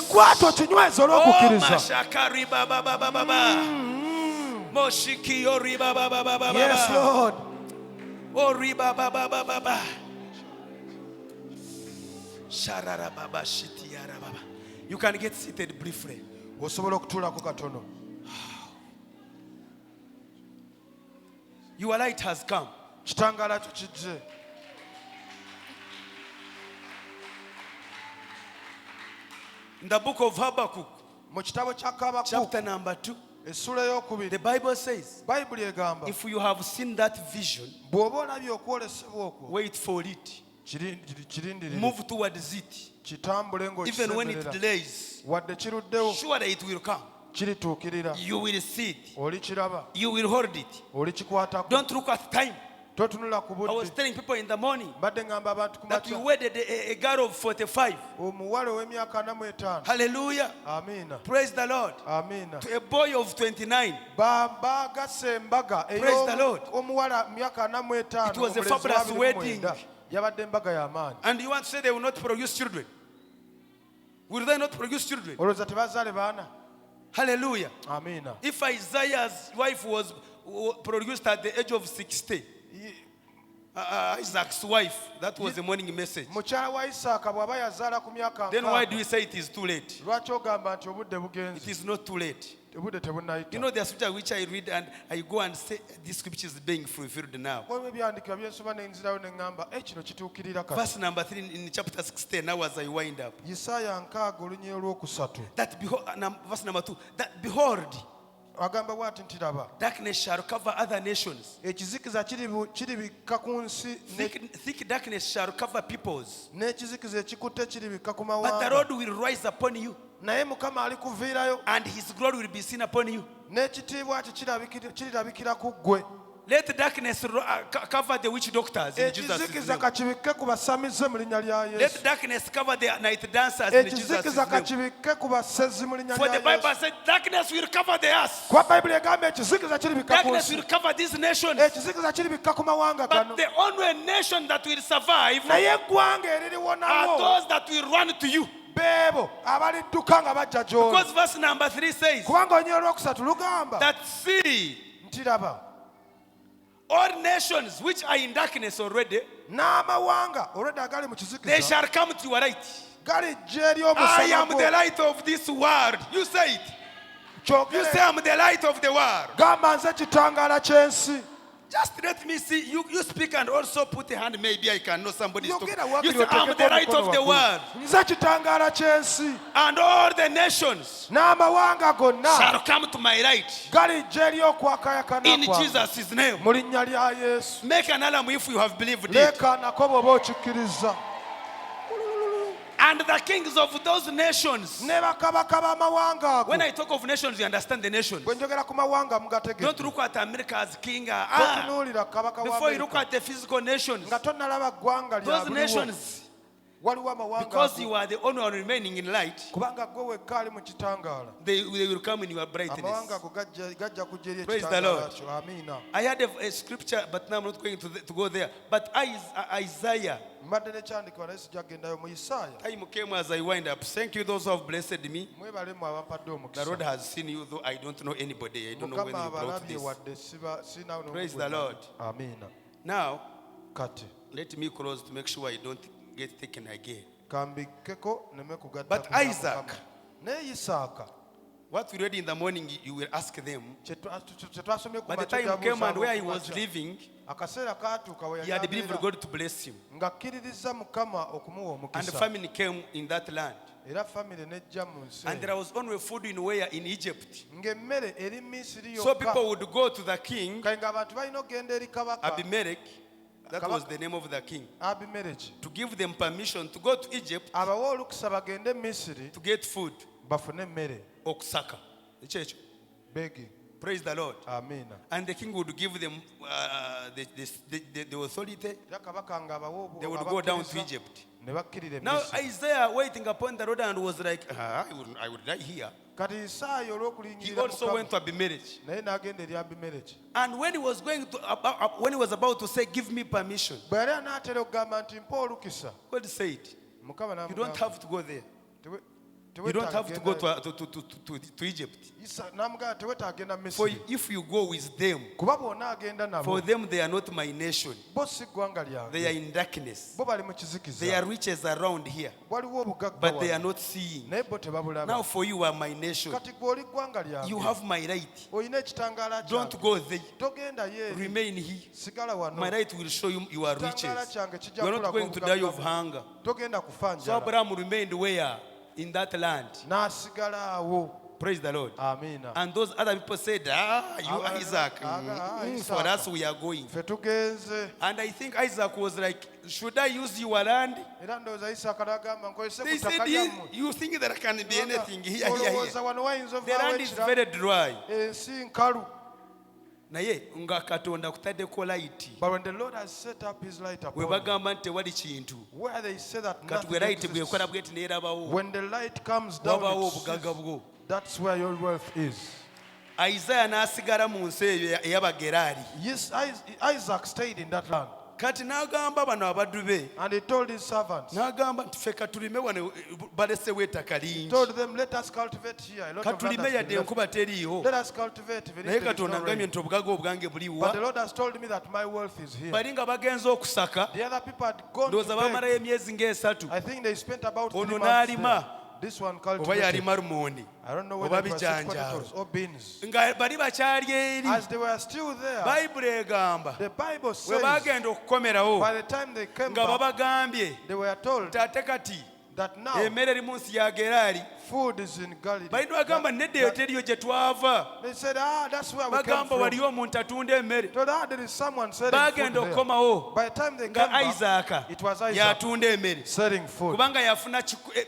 Yes, Lord. You can get seated briefly. Your light has come. In the book of Habakkuk, chapter number 2, the Bible says, if you have seen that vision, wait for it. Move towards it. Even when it delays, surely it will come. You will see it. You will hold it. Don't look at time. totunula ku I was budde. telling people in the morning Mbadde ngamba abantu ku that we makya wedded a girl of 45. omuwala ow'emyaka 45. Hallelujah. Amiina. Praise the Lord. Amiina. To a boy of 29. Baagasse embaga Praise the Lord. omuwala myaka 45. It was a fabulous wedding. Yabadde embaga y'amaanyi. And you want to say they will not produce children? Will they not produce children? Olowooza tebazaale baana? Hallelujah. Amiina. If Isaiah's wife was produced at the age of 60, Isaac's wife, that was the morning message. Mukyala wa Isaaka bw'aba yazaala ku myaka Then why do you say it is too late? lwaki ogamba nti obudde It bugenze? is not too late. Obudde tebunnayita. You know, there are scriptures which I read and I go and say, this scripture is being fulfilled now. Waliwo ebyandikibwa bye nsoma ne nzirayo ne ŋŋamba kino kituukirira kati. Verse number 3 in chapter 16, now as I wind up. Isaaya 6 olunyiri olwokusatu. That behold, verse number 2, that behold, agamba bw'ati nti laba darkness shall cover other nations. ekizikiza kiribikka ku nsi Thick darkness shall cover peoples. n'ekizikiza ekikutte kiribikka ku But the mawanga Lord will rise upon you, naye mukama alikuviirayo and his glory will be seen upon you. n'ekitiibwa kye kirirabikira ku ggwe Let darkness cover the witch doctors in Jesus' ekizikiza name. kakibikke ku basamize mu linnya lya Let yesu darkness cover the night dancers in Jesus' ekizikiza name. kakibikke ku basezi mu linnya For the lya Bible yesu said darkness will cover the earth. kuba bayibuli egamba ekizikiza kiribikka ku Darkness nsi will cover these nations. ekizikiza kiribikka ku mawanga But gano the only nation that will survive naye eggwanga eririwo are nalwo those that will run to you. beebo abalidduka nga bajja gy'oli Because verse number 3 says kubanga olunyiri olwokusatu lugamba that see nti laba all nations which are in darkness already, n'amawanga olwedde agali mu they kizikiza shall come to your light. galijja eri I am omusana the light of this world. You say it. You kyogere say I'm the light of the world. gamba nze kitangaala ky'ensi Just let me see. You speak and also put a hand. Maybe I can know somebody's talking. yogera You wakiri say I'm oteekeko the light omukono of the waggulu. world. nze kitangaala ky'ensi And all the nations n'amawanga gonna shall come to my light. galijja eri okwakayakana In kwange Jesus' name. mu linnya lya yesu Make an alarm if you have believed it. leekaanako bw'oba okikkiriza And the kings of those nations. ne bakabaka b'amawanga ago When I talk of nations, you understand the nations. bwe njogera ku mawanga Don't mugategedde look at America as king. totunuulira kabaka wa Before you look Amerika at the physical nations, nga tonnalaba ggwanga lya those buliwo nations, waliwo amawanga because ago. you are the only one remaining in light, kubanga gwe wekka ali mu kitangaala they will come in your brightness. amawanga ago gajja kujja eri Praise the ekitangaala Lord. kyo amiina I had a scripture, but now I'm not going to go there. But Isaiah, mbadde nekyandikibwa naye sijja kugendayo mu isaaya time came as I wind up. Thank you, those who have blessed me. mwebalemu abampadde The Lord omukisa has seen you, though I don't know anybody. I don't know when mukama you brought abalabye this. wadde sinawo Praise the Lord. amiina Now, kati let me close to make sure I don't get taken again. kambikkeko neme kugatta But ku bya Isaac, Mukama. naye isaaka what we read in the morning, you will ask them. kye twasomye ku By the makya time came and where he ku was makya, living, akaseera kaatuuka we he had yali believed abeera God to bless him. ng'akkiririza mukama okumuwa And the omukisa family came in that land. era famire nejja mu nsi And there was only food in where in Egypt. ng'emmere eri misiri So yokka people would go to the king, kale ng'abantu balina okgenda eri kabaka Abimelech, that was the name of the king, abimereki to give them permission to go to Egypt abawe olukusa bagende misiri to get food. bafune emmere Okusaka. The church. begi Praise the Lord. amiina And the king would give them the authority. era kabaka ng'abawe They would go down to Egypt. ne bakkirira Now emisiri Isaiah waiting upon the Lord and was like, I would die here. kati isaayi He olw'okulinnyirira also went mukama to Abimelech. naye n'agenda eri abimereki And when he was when he was about to say, give me permission, bwe yali anaatera okugamba nti mpa olukisa God said, mukama you don't have to go there. Tewe- You don't have to go tewetaaga to Egypt. n'amugamba tewetaaga genda For misiri if you go with them, kuba bw'onaagenda for nabo them they are not my nation. bo si ggwanga They lyange are in darkness. bo bali mu They kizikiza are riches around here, waliwo obugagga but they are wano, not seeing. naye bo tebabulaba Now for you are my nation. kati gwe oli ggwanga You lyange have my right. olina ekitangaala Don't kyange go there. togendayo eri Remain here. sigala wano My right will show you your ekitangaala riches. kyange kijja You are not kulaga going to die of obugagga bwo. hunger. togenda kufa So njala Abraham remained where? In that land. n'asigala awo Praise the Lord. amiina And those other people said, you Abraham, Isaac. Isaac. For us we are going. ffe tugenze And I think Isaac was like, should I use your land? era ndowooza isaaka n'agamba nkozese They ku ttaka said, lyammwe you think there can be anything here, here, olowooza here. wano wayinza The ovaawo land is ekirabo very dry. ensi nkalu naye nga Katonda kutaddeko light. But when the Lord has set up his light We upon you, bagamba nti tewali kintu. where they say that Kati nothing bwe light exists, bw'ekola bw'eti n'erabawo, when the light comes down, wabawo it obugagga sees, bwo. that's where your wealth is. Isaiah n'asigala mu nsi eyo ey'Abagerali. Yes, Isaac stayed in that land. Kati n'agamba bano abaddu be, And he told his servants, n'agamba nti ffe katulime wano balesewo ettaka lingi. told them, let us cultivate here. A lot of land Katulime has yadde been left. enkuba teriiwo. Let us cultivate. Even Naye if there is no Katonda ngambye rain. nti obugagga obwange But the buliwa. Lord has told me that my wealth is here. Bali nga bagenze okusaka, The other people had gone to ndowooza beg. baamalayo emyezi ng'esatu. I think they spent about 3 Ono months n'alima. there. This one Oba cultivated. yalima lumondi. I don't know Oba whether it was sweet bijanjaalo. potatoes or beans. Nga bali bakyali eri. As they were still there, Bayibuli egamba the Bible bwe says baagenda okukomerawo by the time they came nga back, babagambye they were told nti ate kati that now emmere eri mu nsi ya Geraali. food is in Galilee. Balina bagamba nedda eyo teriyo gye twava. They said, that's where we came Bagamba from. waliyo omuntu atunda emmere. Told, there is someone selling food Bagenda there. okukomawo By the time they nga came back, Isaaka it was Isaac y'atunda emmere. selling food. Kubanga yafuna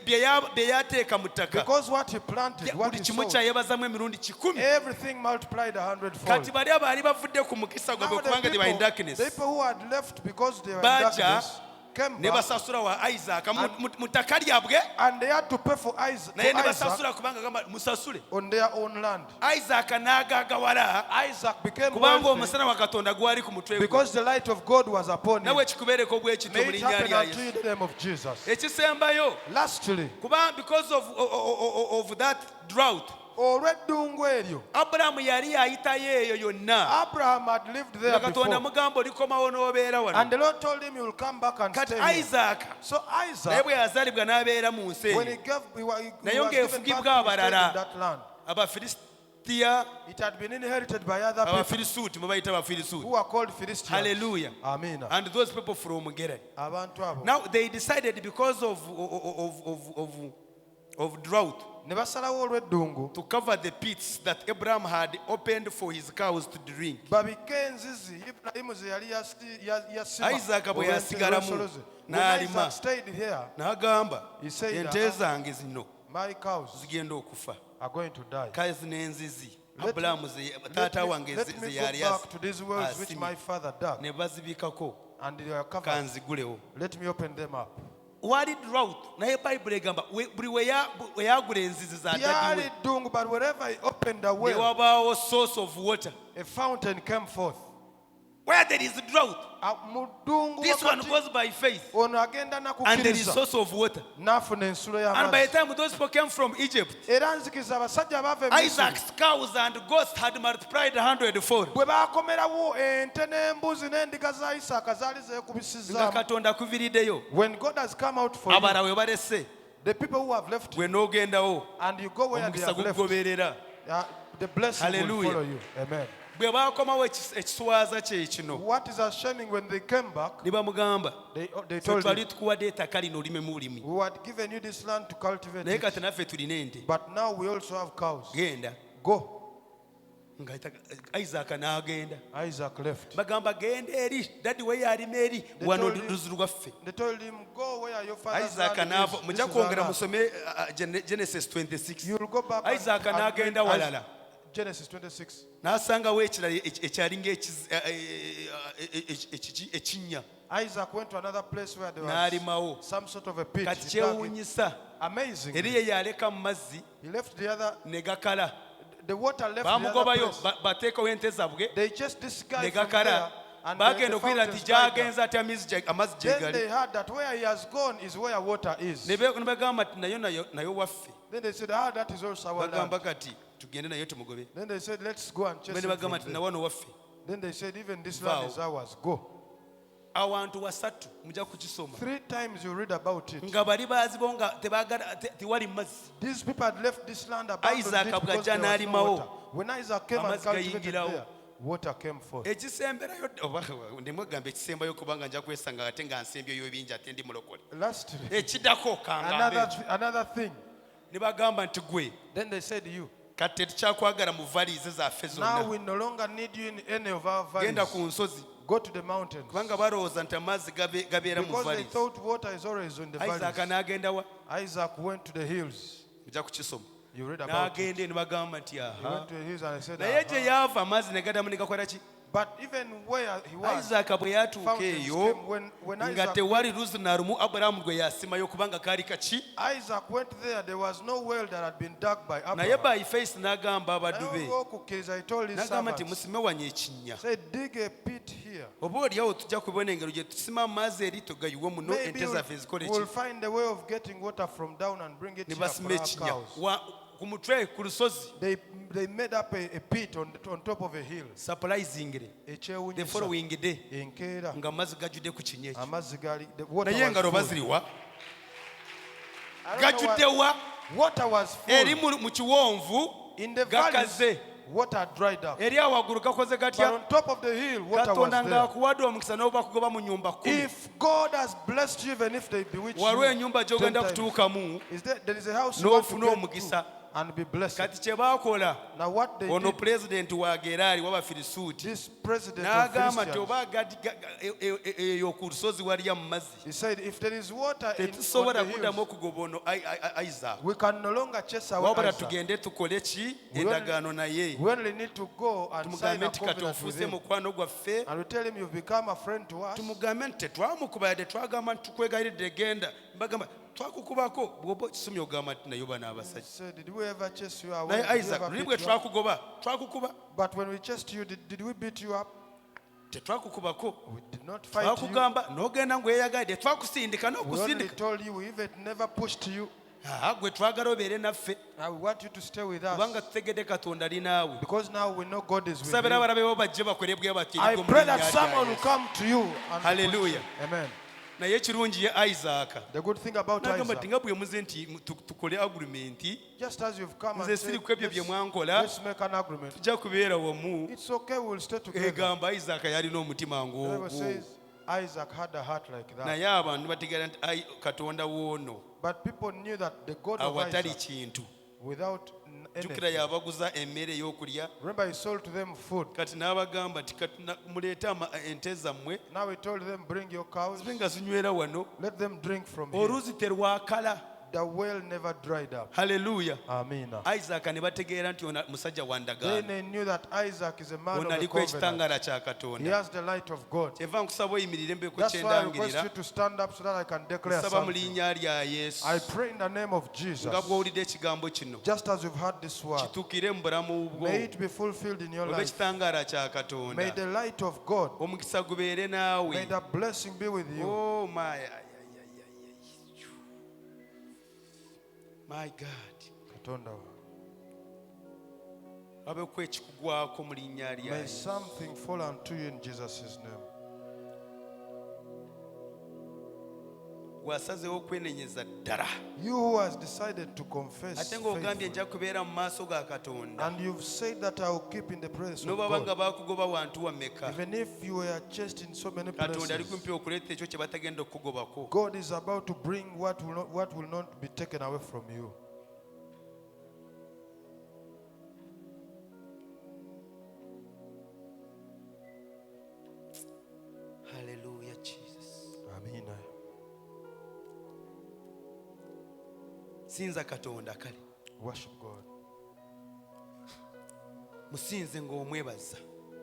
bye yateeka mu ttaka. Because what he planted, what Buli he kimu sowed, kyayebazamu emirundi 10. everything multiplied 100-fold. Kati bali abaali bavudde ku mukisa Now gwabwe the kubanga they were in people darkness. who had left because they were in Baja darkness came ne back, basasula wa Isaaka mu ttaka lyabwe, and they had to pay for Isaac, naye ne basasula kubanga gamba musasule. on their own land. Isaaka n'agaagawala Isaac became kubanga wealthy omusana wa Katonda gwali ku mutwe gwe. because the light of God was upon him. Nawe kikubeereko bwe kityo mu May it linnya happen lya unto you Yesu. in the name of Jesus. Ekisembayo Lastly, because of that drought, olw'eddungu eryo, Abulamu yali ayitayo eyo yonna. Abraham had lived there Nga Katonda before, mugamba olikomawo n'obeera and wano. the Lord told him he will come back and Kati stay here. Isaaka So naye Isaac, bwe yazaalibwa n'abeera mu nsi when he eyo, gave, he was naye given ng'efugibwa back, he stayed in abalala. that land. Abafirisuutiya, It had been inherited by other people Abafirisuuti, mwe bayita Abafirisuuti. who are called Philistines. Hallelujah. Amen. And those people from Gerari. Abantu abo Now they decided because of drought ne basalawo olw'eddungu to cover the pits that Abraham had opened for his cows to drink. babike enzizi Ibulayimu ze yali yasima Isaac bwe olw'ente yasigalamu, olw'ensolo ze. When n'alima. Isaac stayed here, N'agamba He said, ente zange zino my cows zigenda okufa. are going to die. Kazi n'enzizi Let Abulaamu taata wange let ze me yali go back to these wells which my asimye, father dug, ne bazibikako and they are covered. kanzigulewo. Let me open them up. Wali drought naye Bayibuli egamba buli we yagula enzizi za Byali daddi we, ddungu, but wherever he opened a ne well, wabaawo source of water. a fountain came forth. Where there is drought, Mu ddungu this one wakati, goes by faith, ono agenda and there is nakukkiriza source of water. n'afuna ensulo And by the y'amazzi. time those people came from Egypt, Era nzikiriza abasajja abaava e Misiri, Isaac's cows and goats had multiplied 100-fold. bwe baakomerawo ente n'embuzi n'endiga za Isaaka zaali Nga zeekubisizaamu. Katonda akuviriddeyo, When God has come out for you, abalala we balese, the people who have left you, gwe n'ogendawo, and you go where they omukisa have left, gugoberera. the blessing will Hallelujah. follow you. Amen. Bwe baakomawo ekiswaza kye kino, What is ashaming, when they came back, ne bamugamba, they ffe told him, twali tukuwadde ettaka lino olimemu bulimi, we had given you this land to cultivate naye it, kati naffe tulina ente. but now we also have cows. Genda. Go. Nga Isaaka n'agenda. Isaac left. Bagamba genda eri daddi we yalima eri wano told him- luzi lwaffe. They told him, go where your father's Isaaka land n'ava, is. This mujja is our kwongera land. musome Genesis 26. You will go back and- Isaaka and n'agenda read walala. Genesis 26. N'asangawo ekirala ekyali ekinnya, Isaac went to another place where there was n'alimawo. some sort of a pit. Kati He dug it. kyewuunyisa, Amazing. eri ye yaleka mu mazzi He left the other, ne gakala. the water left the other Bamugobayo place. bateekawo ente zaabwe They chased this guy ne from gakala. there, and Bagenda the okulira fountains nti dried up. gy'agenze ate amazzi gye Then they gali. heard that where he has gone is where water is. Ne bagamba nti nayo waffe. Then they said, that is also our land. Bagamba kati tugende nayo tumugobe. Then they said, let's go and chase Ne him from bagamba nti there. nawano waffe. Then they said, even this land is ours. Go. Awantu wasatu mujja kukisoma. 3 times you read about it. Nga bali bazibo nga tewali mazzi. These people had left this land abandoned Isaac it because bw'ajja there was no n'alimawo, water. When Isaac came and amazzi cultivated gayingirawo. there, water came forth. Ekisemberayo oba ndimwegamba ekisembayo kubanga nja kwesanga ate nga nsembyeyo ebingi ate ndi mulokole. Lastly, Ekiddako kangambe. another thing. Ne bagamba nti gwe Then they said, you, kati tetukyakwagala mu valiizi zaffe now zonna. we no longer need you in any of our Genda valleys. ku nsozi. Go to the mountains. Kubanga balowooza nti amazzi gabeera mu Because they valiizi. thought water is always in the Isaac valleys. n'agenda wa? Isaac went to the hills. Mujja kukisoma. You read about it. n'agenda eno bagamba nti He aha went to his and he said, naye gye yaava amazzi ne gadamu ne gakola ki but even where he was, isaaka bwe yatuuka fountains eyo came when nga Isaac, tewali luzi na lumu abulaamu gwe yasimayo kubanga kaali kaki Isaac went there was no well that had been dug by naye Abraham. by face n'agamba abaddu be I told his n'agamba nti servants, musime wanya ekinnya said, dig a pit here. oba oliawo tujja kubona engero gye tusima amazzi eri togayiwe muno Maybe ente zaffe zikole we'll ki find a way of getting water from down and bring it ne here basima for our ekinnya cows. ku mutwe ku lusozi They made up a pit on top of a hill. surprisingly the Ekyewuunyisa, following day enkeera, nga amazzi gajjudde ku kinnya ekyo amazzi gali, the water naye engalo was full. baziriwa I don't know gajjudde wa water was eri full. mu kiwonvu In the gakaze valleys, water dried up. eri awaggulu kakoze But gatya on top of the hill, water was katonda there. ng'akuwadde omukisa n'oba kugoba mu nyumba 10 If God has blessed you, even if they bewitch waliwo you, ennyumba 10 gy'ogenda times, kutuukamu there is a house you want to n'ofuna get omukisa to and be blessed. kati kye baakola Now what they ono did, pulezidenti wa geraali w'abafirisuuti this president of n'agamba nti Christians, oba eyo ku lusozi walya mu mazzi he said, if there is water on tetusobola the kuddamu hills, okugoba ono isaaka we can no longer chase away wabula Isaac. tugende tukole ki We endagaano naye We only need to go and sign tumugambe a nti kati covenant with ofuuse him. mukwano gwaffe And we tell him you've become a friend to us. tumugambe nti tetwamukuba yadde twagamba nti tukwegayiridde genda mbagamba twakukubako bw'oba okisomye ogamba nti naye oba He n'abasajja said, did we ever chase you away? naye Did we isaac ever luli beat bwe you up? twakugoba twakukuba But when we chased you, did we beat you up? tetwakukubako We did not fight you. twakugamba n'ogenda ng'weyagalidde twakusindika We only n'okusindika told you, we even never pushed you. gwe twagala obeere naffe Now we want you to stay with kubanga us. tutegedde katonda ali naawe Because now we know God is with tusabira you. abalabe bo bajje bakole bwe bati I pray that someone will come to you. And Hallelujah. Amen. naye ekirungi ye isaaka The good thing about n'agamba Isaac, nti nga bwe muze nti tukole agurumenti just as you've come nze and siri said, ku ebyo bye mwankola let's make an agreement. tujja kubeera wamu It's okay, we'll stay together. egamba isaaka yalina omutima The Bible ng'ogwo says Isaac had a heart like that. naye abantu bategeera nti katonda woono But people knew that the God of awatali Isaac, kintu without jjukira anything, yabaguza emmere ey'okulya remember he sold to them food. kati n'abagamba nti muleete ente zammwe Now he told them, bring your cows, zibe nga zinywera wano let them drink from here. oluuzi terwakala The well never dried up. haleluya Amen. isaaka ne bategeera nti ono musajja wa Then ndagaano they knew that Isaac is a man ono of the aliko covenant. ekitangaala kya He katonda has the light of God. kyeva nkusaba oyimirire mbeeko That's why I request kyendangirira you to stand up so that I can declare nsaba mu something. linnya lya yesu I pray in the name of Jesus, nga bw'owulidde ekigambo kino just as you've heard this word, kituukire mu bulamu bwo may it be fulfilled in your olba life. ekitangaala kya May katonda the light of God, omukisa gubeere may naawe the blessing be with you. oh my god Katonda, wabeeko ekikugwako mu linnya lya may yesu something fall unto you in Jesus' name. gwasazeewo okwenenyeza ddala You who has decided to confess ate ng'ogambye faithfully, nja kubeera mu maaso ga katonda and you've said that I will keep in the presence of n'obaba nga God, baakugoba wantu wammeka even if you were chased in so many katonda ali places, kumpi okuleeta ekyo kye batagenda okukugobako God is about to bring what will not be taken away from you. haleluya jesus Amen. sinza katonda kale Worship God. musinze ng'omwebaza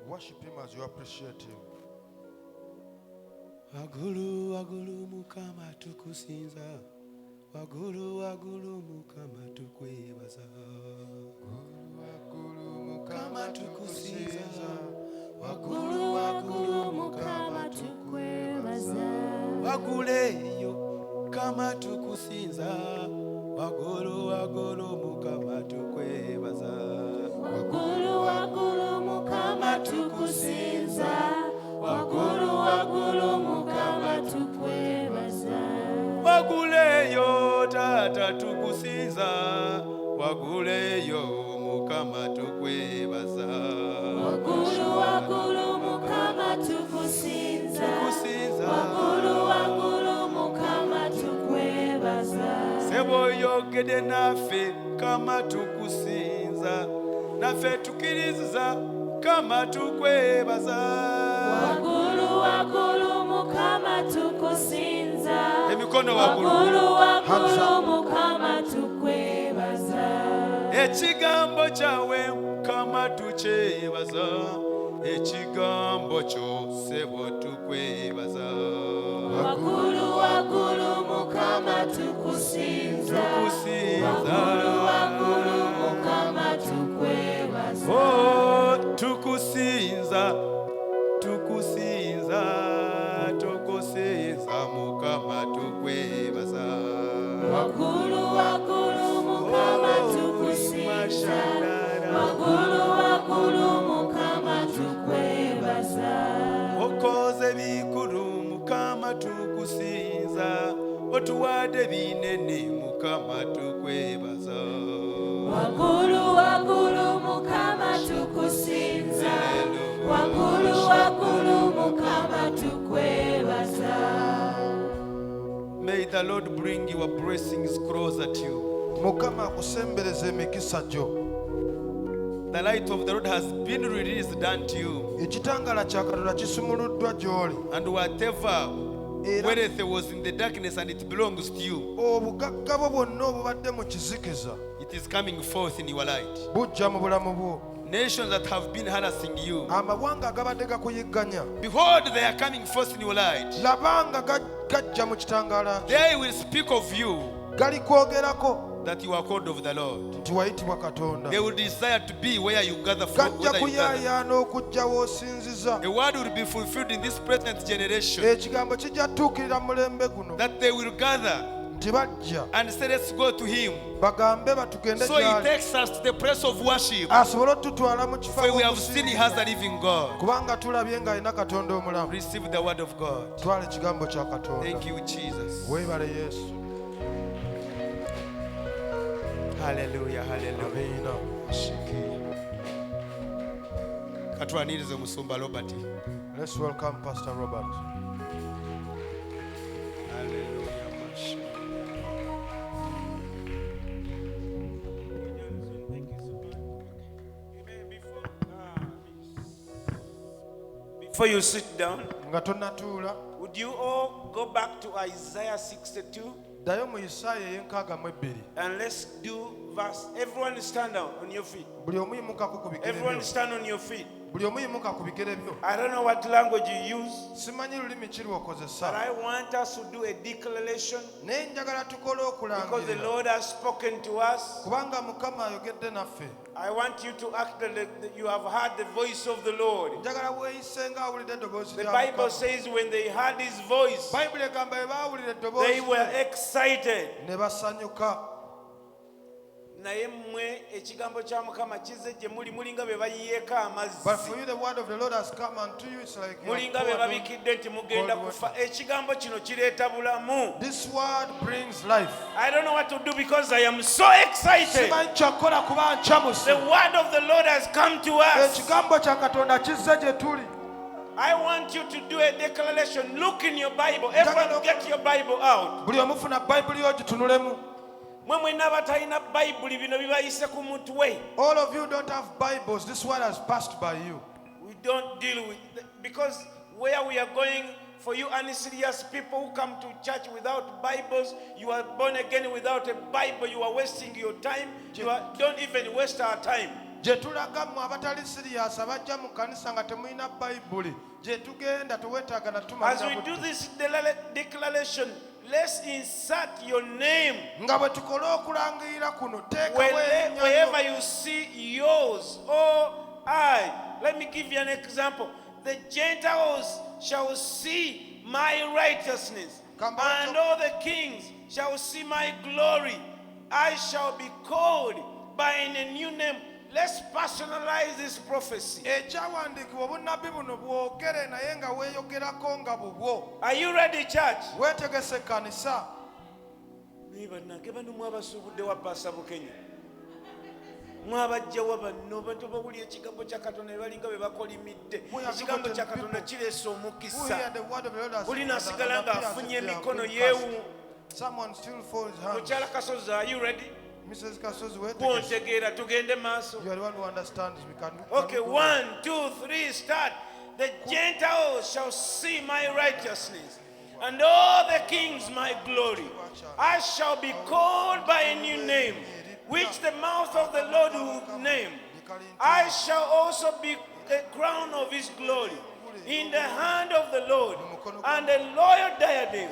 Worship Him as you appreciate Him. wagulu wagulu mukama tukusinza wagulu wagulu mukama tukwebaza mukama tukusinza wagulu wagulu mukama tukwebaza waguleyo kama tukusinza wagulu wagulu mukama tukwebaza wagulu wagulu mukama tukusinza wagulu wagulu mukama tukwebaza waguleyo tata tukusinza waguleyo mukama tukwebaza wagulu wagulu mukama tukusinza wagulu wagulu mukama tukwebaza seboyogede naffe kama tukusinza naffe tukiriza kama tukwebaza wagulu wagulu mukama tukusinza emikono wagulu wagulu wagulu mukama tukwebaza ekigambo kyawe Mukama tukyebaza ekigambo kyo sebo tukwebaza Wakulu wakulu Mukama tukusinza Wakulu wakulu Mukama tukwebaza Oh tukusinza tukusinza tukusinza Mukama tukwebaza Wakulu wakulu Mukama tukusinza Wakulu wakulu Mukama tukwebaza okoze bikulu Mukama tukusinza otuwadde binene Mukama tukwebaza Wakulu wakulu Mukama tukusinza Wakulu wakulu Mukama tukwebaza May the Lord bring your blessings closer to you. Mukama akusembereze emikisa gyo. The light of the Lord has been released unto you. Ekitangala kya Katonda kisumuluddwa gy'oli. And whatever wealth was in the darkness and it belongs to you, obugagga bwo bwonna obubadde mu kizikiza it is coming forth in your light. bujja mu bulamu bwo. Nations that have been harassing you, Amawanga agabadde gakuyigganya behold, they are coming forth in your light. labanga gajja mu kitangaala kyo. They will speak of you gali kwogerako that you are called of the Lord. nti wayitibwa Katonda. They will desire to be where you gather from. gajja kuyaayaana okujja w'osinziza. A word will be fulfilled in this present generation, ekigambo kijja tuukirira mu mulembe guno that they will gather nti bajja and say, let's go to him. bagambe batugende So he gy'ali takes us to the place of worship, asobole otutwala mu kifo for we have seen he has aw'okusinza. a living God. kubanga tulabye ng'alina Katonda omulamu. Receive the word of God. twala ekigambo kya Katonda. Thank you, Jesus. weebale Yesu. Hallelujah, hallelujah. amiina. Katwanirize Musumba Robert. Let's welcome Pastor Robert. Hallelujah. Before you sit down, nga tonnatuula would you all go back to Isaiah 62 ddayo mu Isaaya ey'enkaaga mu ebbiri. and let's do verse. Everyone stand up on your feet. buli omu yimukako ku bigere Everyone byo. stand on your feet. buli omu yimuka ku bigere byo. I don't know what language you use, simanyi lulimi ki but lw'okozesa I want us to do a declaration naye njagala tukole because the okulangirira Lord has spoken to us. kubanga Mukama ayogedde naffe. I want you to act like you have heard the voice of the Lord. njagala weeyise nga awulidde eddoboozi The lya Bible Mukama. says when they heard his voice, bayibuli egamba bwe baawulira they eddoboozi were excited. ne basanyuka. Naye mmwe ekigambo kya Mukama kizze gye mulinga be bayiyeeko But for amazzi. you the word of the Lord has come unto you. It's like you have Mulinga be poured on- babikidde nti mugenda kufa. Ekigambo kino kireeta bulamu. This word brings life. I don't know what to do because I am so excited. simanyi kyakukola kuba nkyamuse. The word of the Lord has come to us. ekigambo kya Katonda kizze gye tuli. I want you to do a declaration. Look in your Bible. Everyone get your Bible out. buli omufuna bayibuli yo gitunulemu. Mwe mwenna abatalina Bayibuli bino bibayise ku mutwe. All of you don't have Bibles. This word has passed by you. We don't deal with because where we are going, for you unserious people who come to church without Bibles, you are born again without a Bible, you are wasting your time. Don't even waste our time. gye tulaga mmwe abatali siriyasi abajja mu kanisa nga temulina bayibuli gye tugenda teweetaaga na As we do this declaration, let's insert your name nga bwe tukole okulangirira kuno teekawo erinnya wherever lyo. you see yours or I. Let me give you an example. The Gentiles shall see my righteousness, and all the kings shall see my glory. I shall be called by a new name. Let's personalize this prophecy. ekyawandiikibwa obunnabbi buno bwogere naye nga weeyogerako nga bubwo. Are you ready, church? weetegese kanisa. Bannange bano mwabasuubudde wa Pastor Bukenya. Mwabajjawa banno bantu bawulira ekigambo kya Katonda ne balinga be bakolimidde. Ekigambo kya Katonda kireese Who hear omukisa. the word of the Lord has Buli nasigala and appears ng'afunye if they have emikono been yeewu. cast. Someone still folds his hands. Mukyala Kasozi, are you ready? Mrs. Kasozi, weetegese. Gwontegeera tugende maaso. You are the one who understands. We can. Okay, 1, 2, 3, start. The Gentiles shall see my righteousness, and all the kings my glory. I shall be called by a new name. which the mouth of the Lord will name. I shall also be a crown of his glory in the hand of the Lord, and a loyal diadem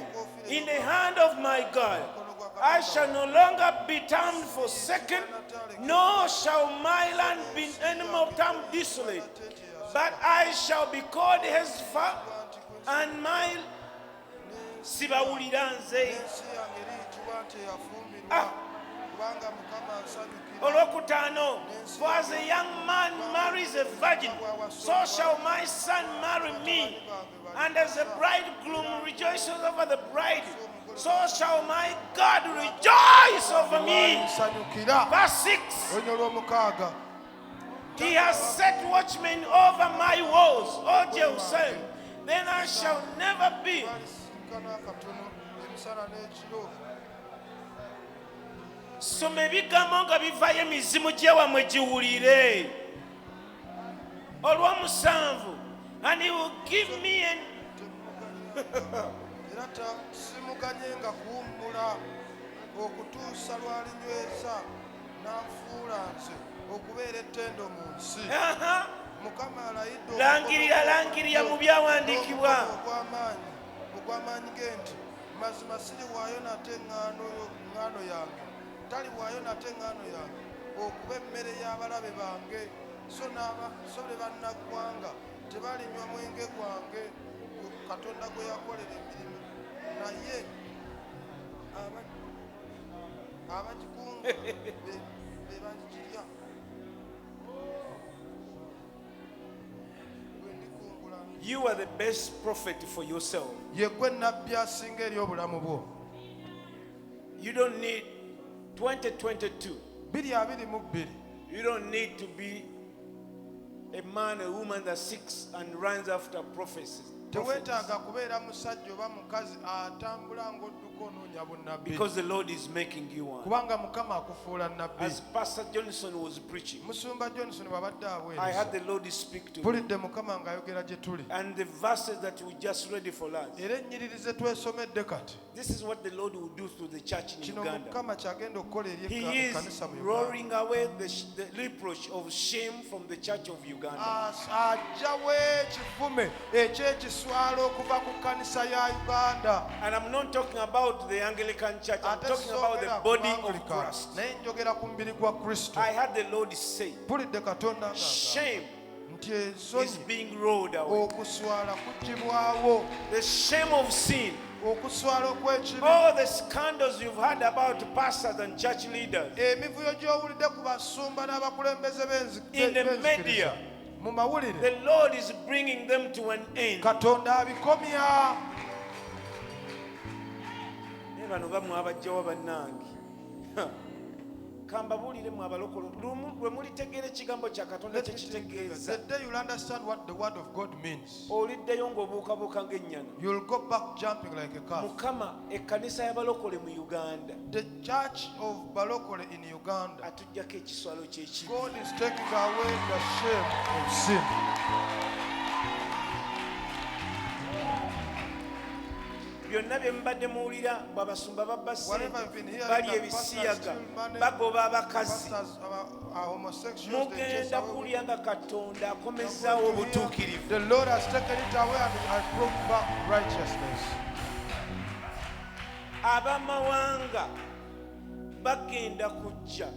in the hand of my God. I shall no longer be termed forsaken, nor shall my land be anymore termed desolate, but I shall be called Hezpha, and my sibawulira nze. Olwokutaano, for as a young man marries a virgin, so shall my son marry me, and as a bridegroom rejoices over the bride, so shall my God rejoice over me. Verse 6. He has set watchmen over my walls, O Jerusalem. Then I shall never be. Soma ebigambo nga bivaayo emizimu gy'ewammwe giwulire. Olw'omusanvu, and he will give me an simuganyenga kuwummula okutuusa lwalinyweza n'anfuula nze okubeera ettendo mu nsi. Mukama alayidde langirira mu byawandiikibwa ogw'amaanyi ge nti mazima siriwaayo nate eŋŋaano yange, taliwaayo nate eŋŋaano yange okuba emmere y'abalabe bange, so be bannaggwanga tebalinywa mwenge gwange Katonda gwe yakolera emirimu, naye abagikunga be bagirya. You are the best prophet for yourself. Ye gwe nnabbi asinga eri obulamu bwo. You don't need 2022. 2022. You don't need to be a man or woman that seeks and runs after prophecies. Teweetaaga kubeera musajja oba mukazi atambula ng'odduka onoonya bunnabbi. Because the Lord is making you one. Kubanga Mukama akufuula nnabbi. As Pastor Johnson was preaching, Musumba Johnson bw'abadde aweereza, I had the Lord speak to me. Pulidde Mukama ng'ayogera gye tuli. And the verses that we just read for us. Era ennyiriri ze twesomedde kati. This is what the Lord will do to the church in Kino Uganda. Mukama kyagenda okukola eri He is ekkanisa mu Uganda. roaring away the reproach of shame from the church of Uganda. Aggyawo ekivume eky'ekiswalo okuva ku kkanisa ya Uganda. And I'm not talking about the Anglican church. I'm talking about the body of Christ. Naye njogera ku mubiri gwa Kristo. I heard the Lord say, Pulidde Katonda nga shame nti is ensonyi being rolled away. okuswala kuggibwawo. The shame of sin. Okuswala okw'ekibi. All the scandals you've heard about pastors and church leaders. Emivuyo gy'owulidde ku basumba n'abakulembeze In the media. mu mawulire. The Lord is bringing them to an end. Katonda abikomya. Ne bano bamwe abajjawo bannange. Kambabuulire mu abalokole lwe mulitegeera ekigambo kya Katonda kye kitegeeza. The day you'll understand what the word of God means, Oliddeyo ng'obuukabuuka ng'ennyana. you'll go back jumping like a calf. Mukama ekkanisa y'abalokole mu Uganda The church of Balokole in Uganda, atuggyako ekiswalo ky'ekibi. God is taking away the shame of sin. Byonna bye mubadde muwulira bw'abasumba babba ssente, Whatever I've been hearing, balya that pastors ebisiyaga, steal money, bagoba abakazi, pastors are homosexuals, they chase mugenda away. kulya nga Katonda akomezzaawo obutuukirivu. The Lord has taken it away and has brought back righteousness. Abamawanga bagenda kujja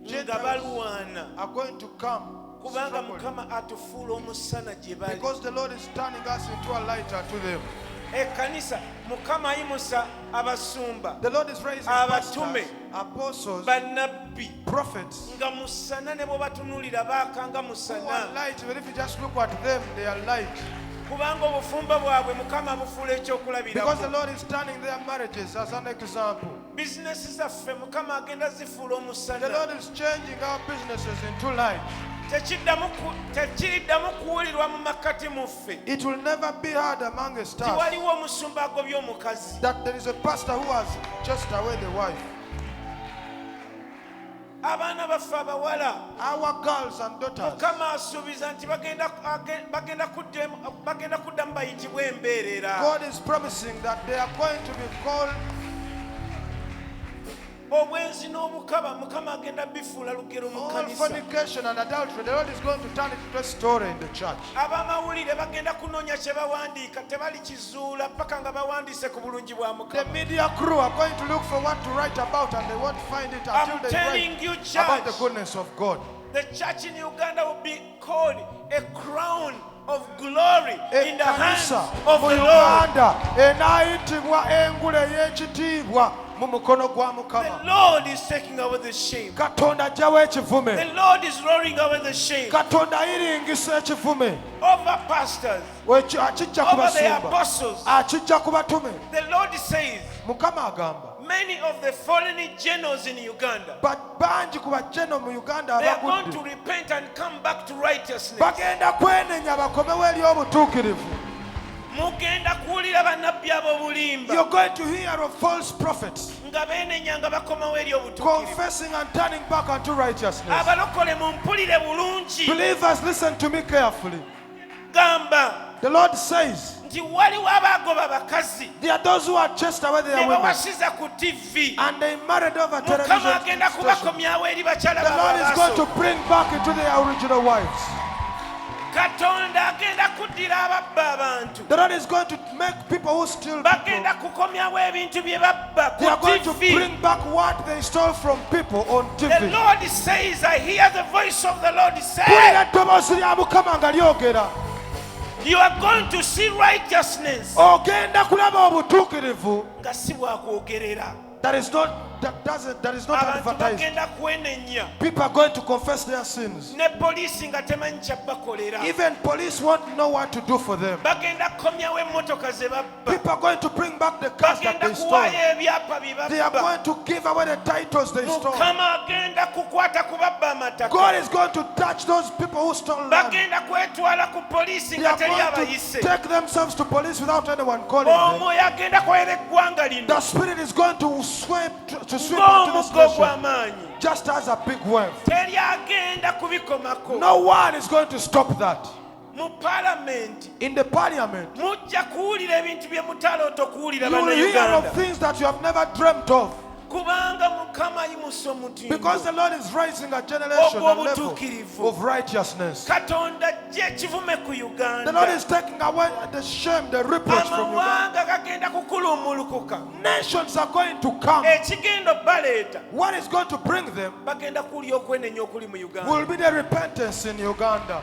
nga balwana Are going to come kubanga struggling, Mukama atufuula omusana gye bali. because the Lord is turning us into a light unto them. Ekkanisa Mukama ayimusa abasumba, The Lord is raising Abatume, pastors, apostles, bannabbi prophets, nga musana ne bwe batunuulira baakanga who are musana, light. Even if you just look at them, they are light. kubanga obufumba bwabwe Mukama bufuula Because the ekyokulabirako. Lord is turning their marriages as an example. Bizinesi zaffe Mukama agenda zifuula The omusana. Lord is changing our businesses into light. Tekiriddamu kuwulirwa mu makkati mu ffe It will never be heard among the stars tiwaliwo omusumba agobye omukazi. that there is a pastor who has chased away the wife. Abaana baffe abawala Our girls and daughters, Mukama asuubiza nti bagenda kuddamu bayitibwe embeerera. God is promising that they are going to be called obwenzi n'obukaba Mukama agenda bifuula lugero mu All kanisa. fornication and adultery, the Lord is going to turn it into a story in the church. Abamawulire bagenda kunoonya kye bawandiika tebalikizuula paka nga bawandiise ku bulungi bwa The Mukama. media crew are going to look for what to write about and they won't find it I'm until they telling write you, about the church, goodness of God. the church in Uganda will be called a crown of glory in the hands Ekkanisa of mu the Lord. Uganda enaayitibwa engule ey'ekitiibwa mu mukono gwa The Mukama. Lord is taking away the shame. Katonda ajjawo ekivume. The Lord is rolling away the shame Katonda ayiringisa ekivume. over pastors, Akijja ku over the basumba. apostles. Akijja ku batume. The Lord says Mukama agamba. many of the fallen generals in Uganda, Bangi ku bajeno mu Uganda they are going to abagudde. repent and come back to righteousness. Bagenda kwenenya bakomewo eri obutuukirivu. Mugenda kuwulira bannabbi ab'obulimba You're going to hear of false prophets nga beenenya nga bakomawo eri obutuukirivu. confessing and turning back unto righteousness. Abalokole mumpulire bulungi. Believers, listen to me carefully. Gamba The Lord says, nti waliwo abaagoba bakazi there are those who are chased away ne their women bawasiza ku TV. and they married over Mukama television agenda stations. kubakomyawo eri bakyala The Lord is going to babaaso. bring back into their original wives. Katonda agenda kuddira ababba abantu. The Lord is going to make people who steal people. Bagenda kukomyawo ebintu bye babba They are ku going to TV. bring back what they stole from people on The TV. Lord says, I hear the voice of the Lord say, Mpulira eddoboozi lya Mukama nga lyogera. you are going to see righteousness. Ogenda kulaba obutuukirivu Nga si bwakwogerera. that is not Abantu advertised. bagenda kwenenya. People are going to confess their sins. Ne poliisi nga temanyi kyabakolera. Even police won't know what to do for them. Bagenda kukomyawo emmotoka ze babba. People are going to bring back the cars that Bagenda they stole. kuwaayo ebyapa bye They are babba. going to give away the titles they stole. Mukama agenda kukwata ku babba amataka. God is going to touch those people who stole land. Bagenda kwetwala ku poliisi They nga are teri going to abayise. take themselves to police without anyone calling them. Omwoyo agenda kwera eggwanga lino The Spirit is going to sweep into this ng'omuggo nation gw'amaanyi. just as a big wave. Teri agenda kubikomako. No one is going to stop that. Mu palamenti In the parliament, mujja kuwulira ebintu bye mutaloota okuwulira you will hear bannayuganda. of things that you have never dreamt of. Kubanga Mukama ayimusa omutindo. Because the Lord is raising a generation, a level Ogw'obutuukirivu. of righteousness. Katonda ajja ekivume ku The Lord Uganda. is taking away the shame, the reproach from Uganda. Amawanga gagenda kukulummulukuka. Nations are going to come. Ekigenda baleeta What is going to bring them bagenda kuwulira okwenenya okuli mu Uganda. will be the repentance in Uganda.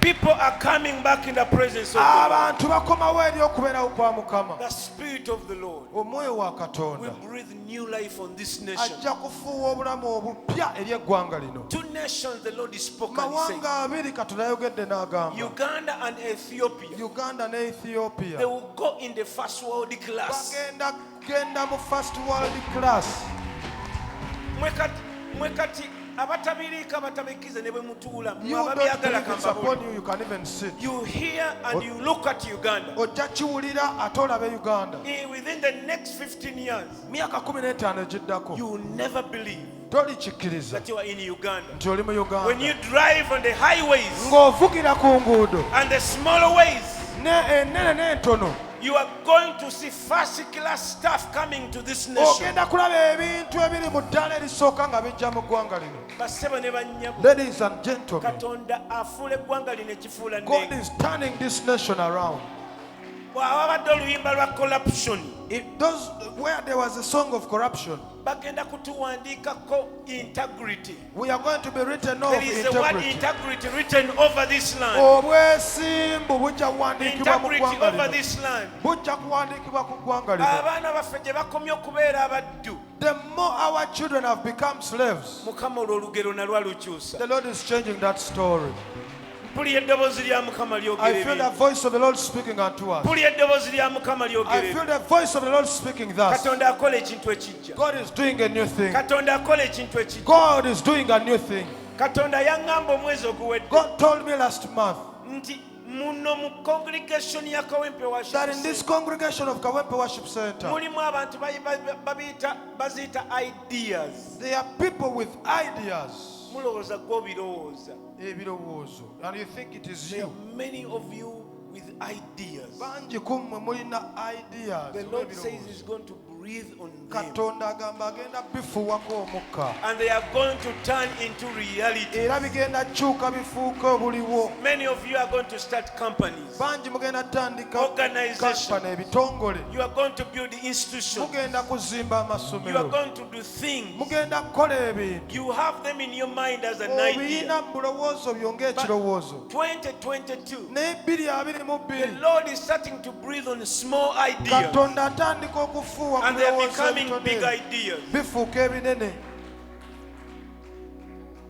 People are coming back in the presence of the Lord. Abantu bakomawo eri okubeerawo kwa Mukama. The Spirit of the Lord Omwoyo wa will Katonda breathe new life on this nation. ajja kufuuwa obulamu obupya eri eggwanga lino. Two nations the Lord is spoken and Mawanga saying, abiri Katonda yayogedde n'agamba. Uganda and Ethiopia. Uganda ne Ethiopia They will go in the first world class. genda mu first world class. Mwe kati abatabiriika batabikkiriza ne bwe mutuula You mmwe don't ababyagala believe it's kambabuli. upon you, you can even sit. You hear and you look at Uganda. Ojja kiwulira ate olabe Uganda. Within the next 15 years, Myaka 15 egiddako you will never believe tolikikkiriza that you are in Uganda. nti oli mu When you Uganda. drive on the highways Ng'ovugira ku nguudo and the smaller ways, ennene n'entono, you are going to see first class stuff coming to this nation. ogenda kulaba ebintu ebiri mu ddala erisooka nga bijja mu ggwanga lino. Bassebo ne bannyabo, Ladies and gentlemen, Katonda afuula eggwanga lino ekifuula God nnenge. is turning this nation around. Bw'awabadde oluyimba lwa corruption, Where there was a song of corruption, bagenda kutuwandiikako integrity. we are going to be written off There is the word integrity. integrity written over this land. Obwesimbu bujja kuwandiikibwa mu Integrity ggwanga over lino. this land. Bujja kuwandiikibwa ku ggwanga lino. Abaana baffe gye bakomye okubeera abaddu, The more our children have become slaves, Mukama olwo olugero nalwo alukyusa. the Lord is changing that story. Mpulira eddoboozi lya Mukama I lyogera feel the ebintu. voice of the Lord speaking unto us. Mpulira eddoboozi lya Mukama I lyogera feel ebintu. the voice of the Lord speaking thus. Katonda akola ekintu ekijja. God is doing a new thing. Katonda akola ekintu ekijja. God is doing a new thing. Katonda yaŋŋamba omwezi oguwedde God told me last month nti muno mu congregation ya Kawempe Worship that in this Center congregation of Kawempe Worship Center, mulimu abantu baziyita ideas. there are people with ideas. Mulowooza gw'obirowooza. Ebirowoozo. And you think it is There are you. many of you with ideas. Bangi kummwe mulina ideas. The Lord says He's going to breathe on them. Katonda agamba agenda bifuwako omukka. And they are going to turn into reality. Era bigenda kyuka bifuuke obuliwo. Many of you are going to start companies. Bangi mugenda tandika Organizations. kampani ebitongole. You are going to build institutions. Mugenda kuzimba You are amasomero. going to do things. Mugenda kukola ebintu. You have them in your mind as an idea. Obiyina mu bulowoozo byo ng'ekirowoozo. 2022. Ne 2022. The Lord is starting to breathe on small ideas. Katonda atandika okufuuwa ku And they are birowoozo becoming big ebitone. ideas. Bifuuka ebinene.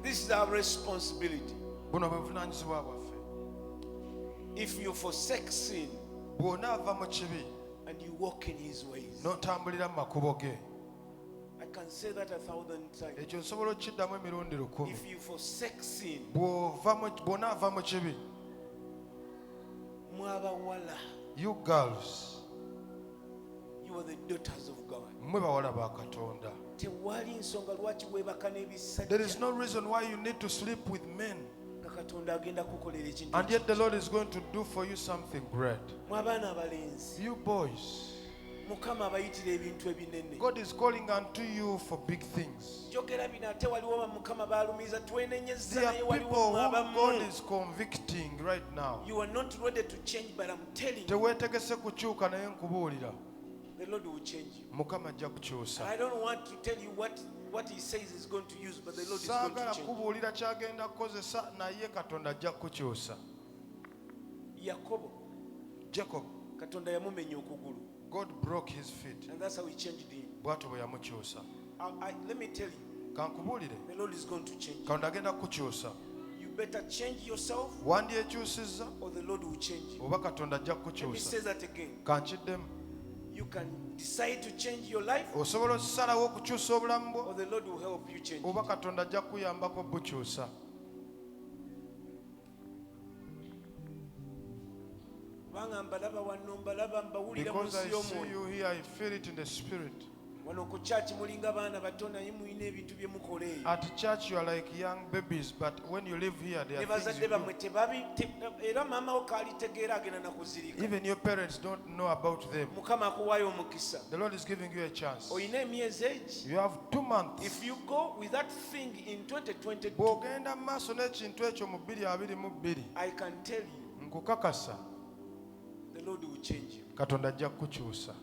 This is our responsibility. Buno bwe buvunaanyizibwa bwaffe. If you forsake sin Bw'onaava mu kibi and you walk in His ways, n'otambulira mu makubo ge. I can say that 1,000 times. Ekyo nsobola okukiddamu emirundi 1000. If you forsake sin, Bw'onaava mu kibi. mwabawala, You girls, you are the daughters of God. mmwe bawala ba Katonda. Tewali nsonga lwaki weebaka There is n'ebisajja no reason why you need to sleep with men. nga Katonda agenda kukolera ekintu And yet the ekyo. Lord is going to do for you something great. Mwe abaana abalenzi, You boys, Mukama abayitira ebintu ebinene. God is calling unto you for big things. Njogera bino ate waliwo ba Mukama baalumiza twenenyezza There naye are waliwo people mwe whom abamu. God is convicting right now. You are not ready to change, but I'm telling you, Teweetegese kukyuka naye nkubuulira. the Lord will change you. Mukama ajja kukyusa. I don't want to tell you what He says He's going to use, but the Lord is going to Saagala change you. kubuulira ky'agenda kukozesa naye Katonda ajja kukyusa. Yakobo, Jacob, Katonda yamumenya okugulu, God broke his feet. and that's how He changed him. Bw'atyo bwe yamukyusa. Let me tell you, Kankubuulire, the Lord is going to change you. Katonda agenda kukyusa. You better change yourself, Wandyekyusizza or the Lord will change you. oba Katonda ajja Let me kukyusa. say that again. Kankiddemu. You can decide to change your life, Osobola okusalawo okukyusa obulamu bwo or the Lord will help you change oba it. Katonda ajja kuyambako bukyusa. Kubanga mbalaba wano, mbalaba mbawulira mu Because I nsi see y'omwoyo. you here, I feel it in the spirit. Wano ku church mulinga baana bato naye mulina ebintu bye mukola eyo. At church you are like young babies, but when you live here there Ne are things bazadde you do. bammwe era maama wo kaalitegeera agenda nakuzirika. Even your parents don't know about them. Mukama akuwaayo omukisa. The Lord is giving you a chance. Oyina emyezi egi. You have 2 months. If you go with that thing in 2022, Bw'ogenda mu maaso n'ekintu ekyo mu 2022, I can tell you, nkukakasa the Lord will change you. Katonda ajja kukyusa.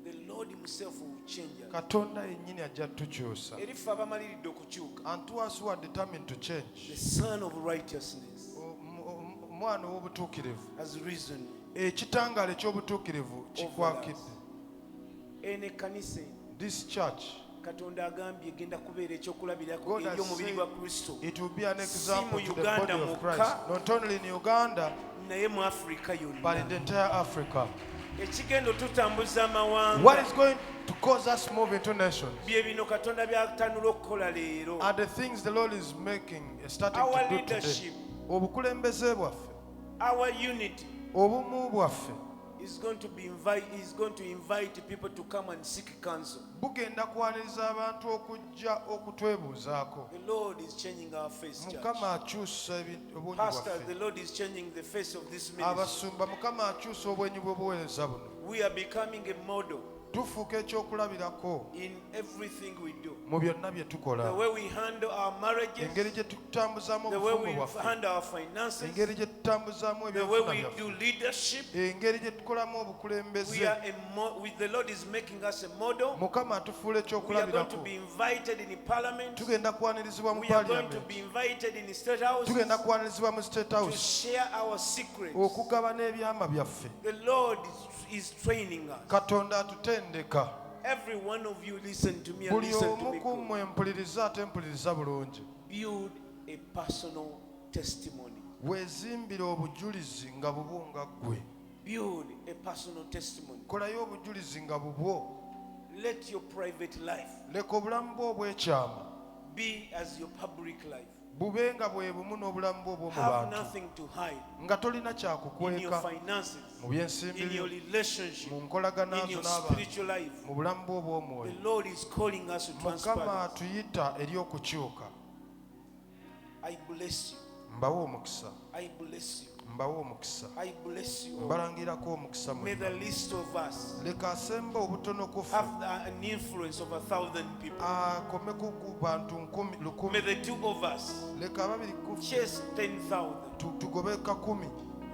The Lord Himself will change us. Katonda yennyini ajja tukyusa. Eri ffe abamaliridde okukyuka, And to us who are determined to the change, Son of Righteousness omwana ow'obutuukirivu, has risen. ekitangaala eky'obutuukirivu kikwakidde. Eno ekkanisa eno, This church, Katonda agambye egenda kubeera ekyokulabirako God eri has omubiri gwa said Kristo, it will be an example Si to mu the body Uganda of Christ. mwokka, Not only in Uganda, naye mu Africa but in yonna. the entire Africa. Ekigenda otutambuza What amawanga is going to cause us move into nations bye bino Katonda byatanula okukola leero. are the things the Lord is making, starting Our to do today. leadership, Obukulembeze bwaffe, our unity obumu bwaffe is going to invite people to come and seek counsel. bugenda kwaniriza abantu okujja okutwebuuzaako. The Lord is changing our face, church. Mukama akyusa obwenyi Pastors, the bwaffe. Lord is changing the face of this ministry. Abasumba Mukama akyusa obwenyi bw'obuweereza buno. We are becoming a model Tufuuka ekyokulabirako in everything we do. mu byonna bye tukola. The way we handle our marriages, Engeri gye tutambuzaamu the way obufumu we bwaffe, handle our finances, engeri gye tutambuzaamu the way ebyofuna we byaffe, do leadership. engeri gye tukolamu We obukulembeze. are the Lord is making us a model. Mukama atufuula We are going to ekyokulabirako. be invited in parliament. Tugenda kwanirizibwa mu We are going to parliament. be invited in state house Tugenda kwanirizibwa mu State to House share our secrets. okugabana ebyama byaffe. The Lord is training us. Katonda atutendeka. Every one of you listen to me and Buli listen to omu me. ku mmwe mpuliriza ate mpuliriza bulungi. Build a personal testimony. Weezimbire obujulizi nga bubwo nga ggwe. Build a personal testimony. Kolayo obujulizi nga bubwo. Let your private life Leka obulamu bwo obw'ekyama be as your public life. bube nga bwe bumu n'obulamu bwo obw'omu Have bantu. nothing to hide Nga tolina in your kyakukweka finances, mu byensimbi in your byo, relationship, mu nkolagana in zo your n'abantu, spiritual life. mu bulamu bwo The obw'omwoyo. Lord is calling us to Mukama transparent. atuyita eri okukyuka. I bless you. Mbawe omukisa. I bless you. mbawo omukisa I bless you all. mbalangirako omukisa May the least of us leka asemba obutono ku ffe have an influence of 1,000 people. akome ku bantu 1,000 May the two of us leka ababiri ku ffe chase 10,000. tugobeka 10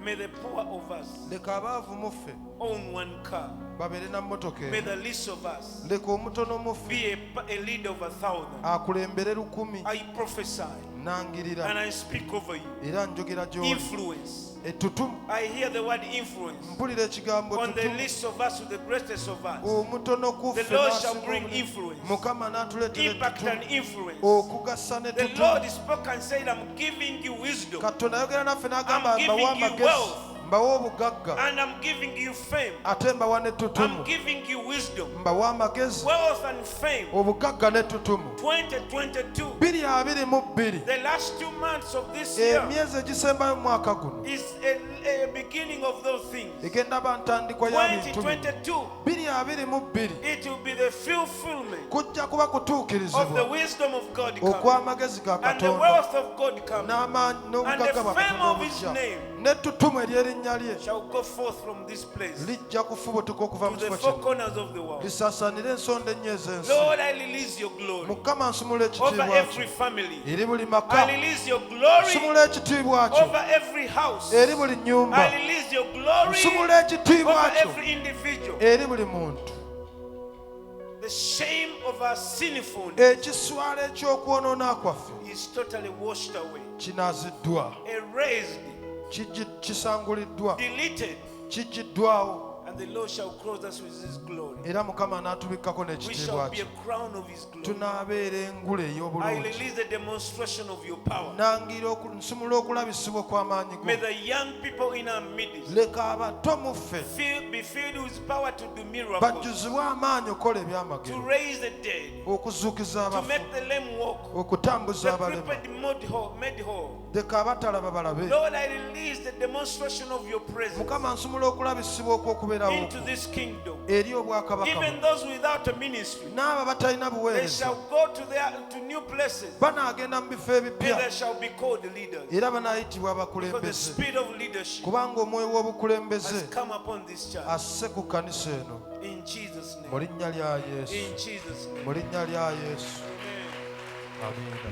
May the poor of us leka abaavu mu ffe own one car. babeere na mmotoka May the least of us leka omutono mu ffe be a leader of 1,000. akulembere 1,000 I prophesy nangirira and I speak over you. era njogera gy'oli Influence. ettutumu I hear the word influence. mpulira ekigambo On the tutumu least of us, with the greatest of us, omutono ku the ffe Lord shall n'asinga bring obunene. influence, mukama n'atuleetera impact and ettutumu influence. okugasa ne The tutumu Lord spoke and said, I'm giving you wisdom katonda ayogera naffe n'agamba I'm mbawa giving you amagezi wealth. mbawa obugagga and I'm giving you fame. ate mbawa ne I'm tutumu giving you wisdom, mbawa amagezi wealth and fame. obugagga ne tutumu 2022, 2022 the last 2 months of this year emyezi egisembayo mu mwaka guno is a beginning of those things. egenda ba ntandikwa y'abintu bino 2022, 2022 it will be the fulfillment kujja kuba of the kutuukirizibwa wisdom of God coming okw'amagezi ga and the katonda wealth of God coming n'amaanyi n'obugagga bwa and the fame katonda of his obujja name n'ettutumu ery'erinnya lye shall go forth from this place lijja kufubutuka okuva mu to the kifo four kino corners of the world. lisaasaanire ensonda ennya ez'ensi Lord, I release your glory mukama nsumula over ekitiibwa kyo every family. eri buli I maka release your glory nsumula ekitiibwa kyo over every house. eri buli nnyumba I release your glory nsumula ekitiibwa over kyo every individual. eri buli muntu The shame of our sinfulness ekiswala eky'okwonoona kwaffe is totally washed away, kinaaziddwa erased, kisanguliddwa deleted, kiggyiddwawo and the Lord shall clothe us with his glory. era mukama anaatubikkako We n'ekitiibwa shall be kye a crown of his glory. tunaabeera engule I ey'obulungi release the demonstration of your power. nangira nsumula okulabisibwa kw'amaanyi May go the young people in our midst leka abato mu ffe be filled with power to do miracles, bajjuzibwe amaanyi okukola to ebyamagero raise the dead, okuzuukiza to abafu make the lame walk, okutambuza the abalema crippled made whole. leka abatalaba balabe Lord, I release the demonstration of your presence mukama nsumula okulabisibwa okw'okubeerawo into this kingdom. eri obwakabaka Even those without a ministry, n'abo batalina they buweereza shall go to new places, banaagenda mu bifo and ebipya they shall be called leaders. era banaayitibwa Because the abakulembeze spirit of leadership kubanga omwoyo w'obukulembeze has come upon this church. asse ku kkanisa eno In Jesus' mu name. linnya lya yesu In Jesus' name. mu linnya lya yesu Amen. amiina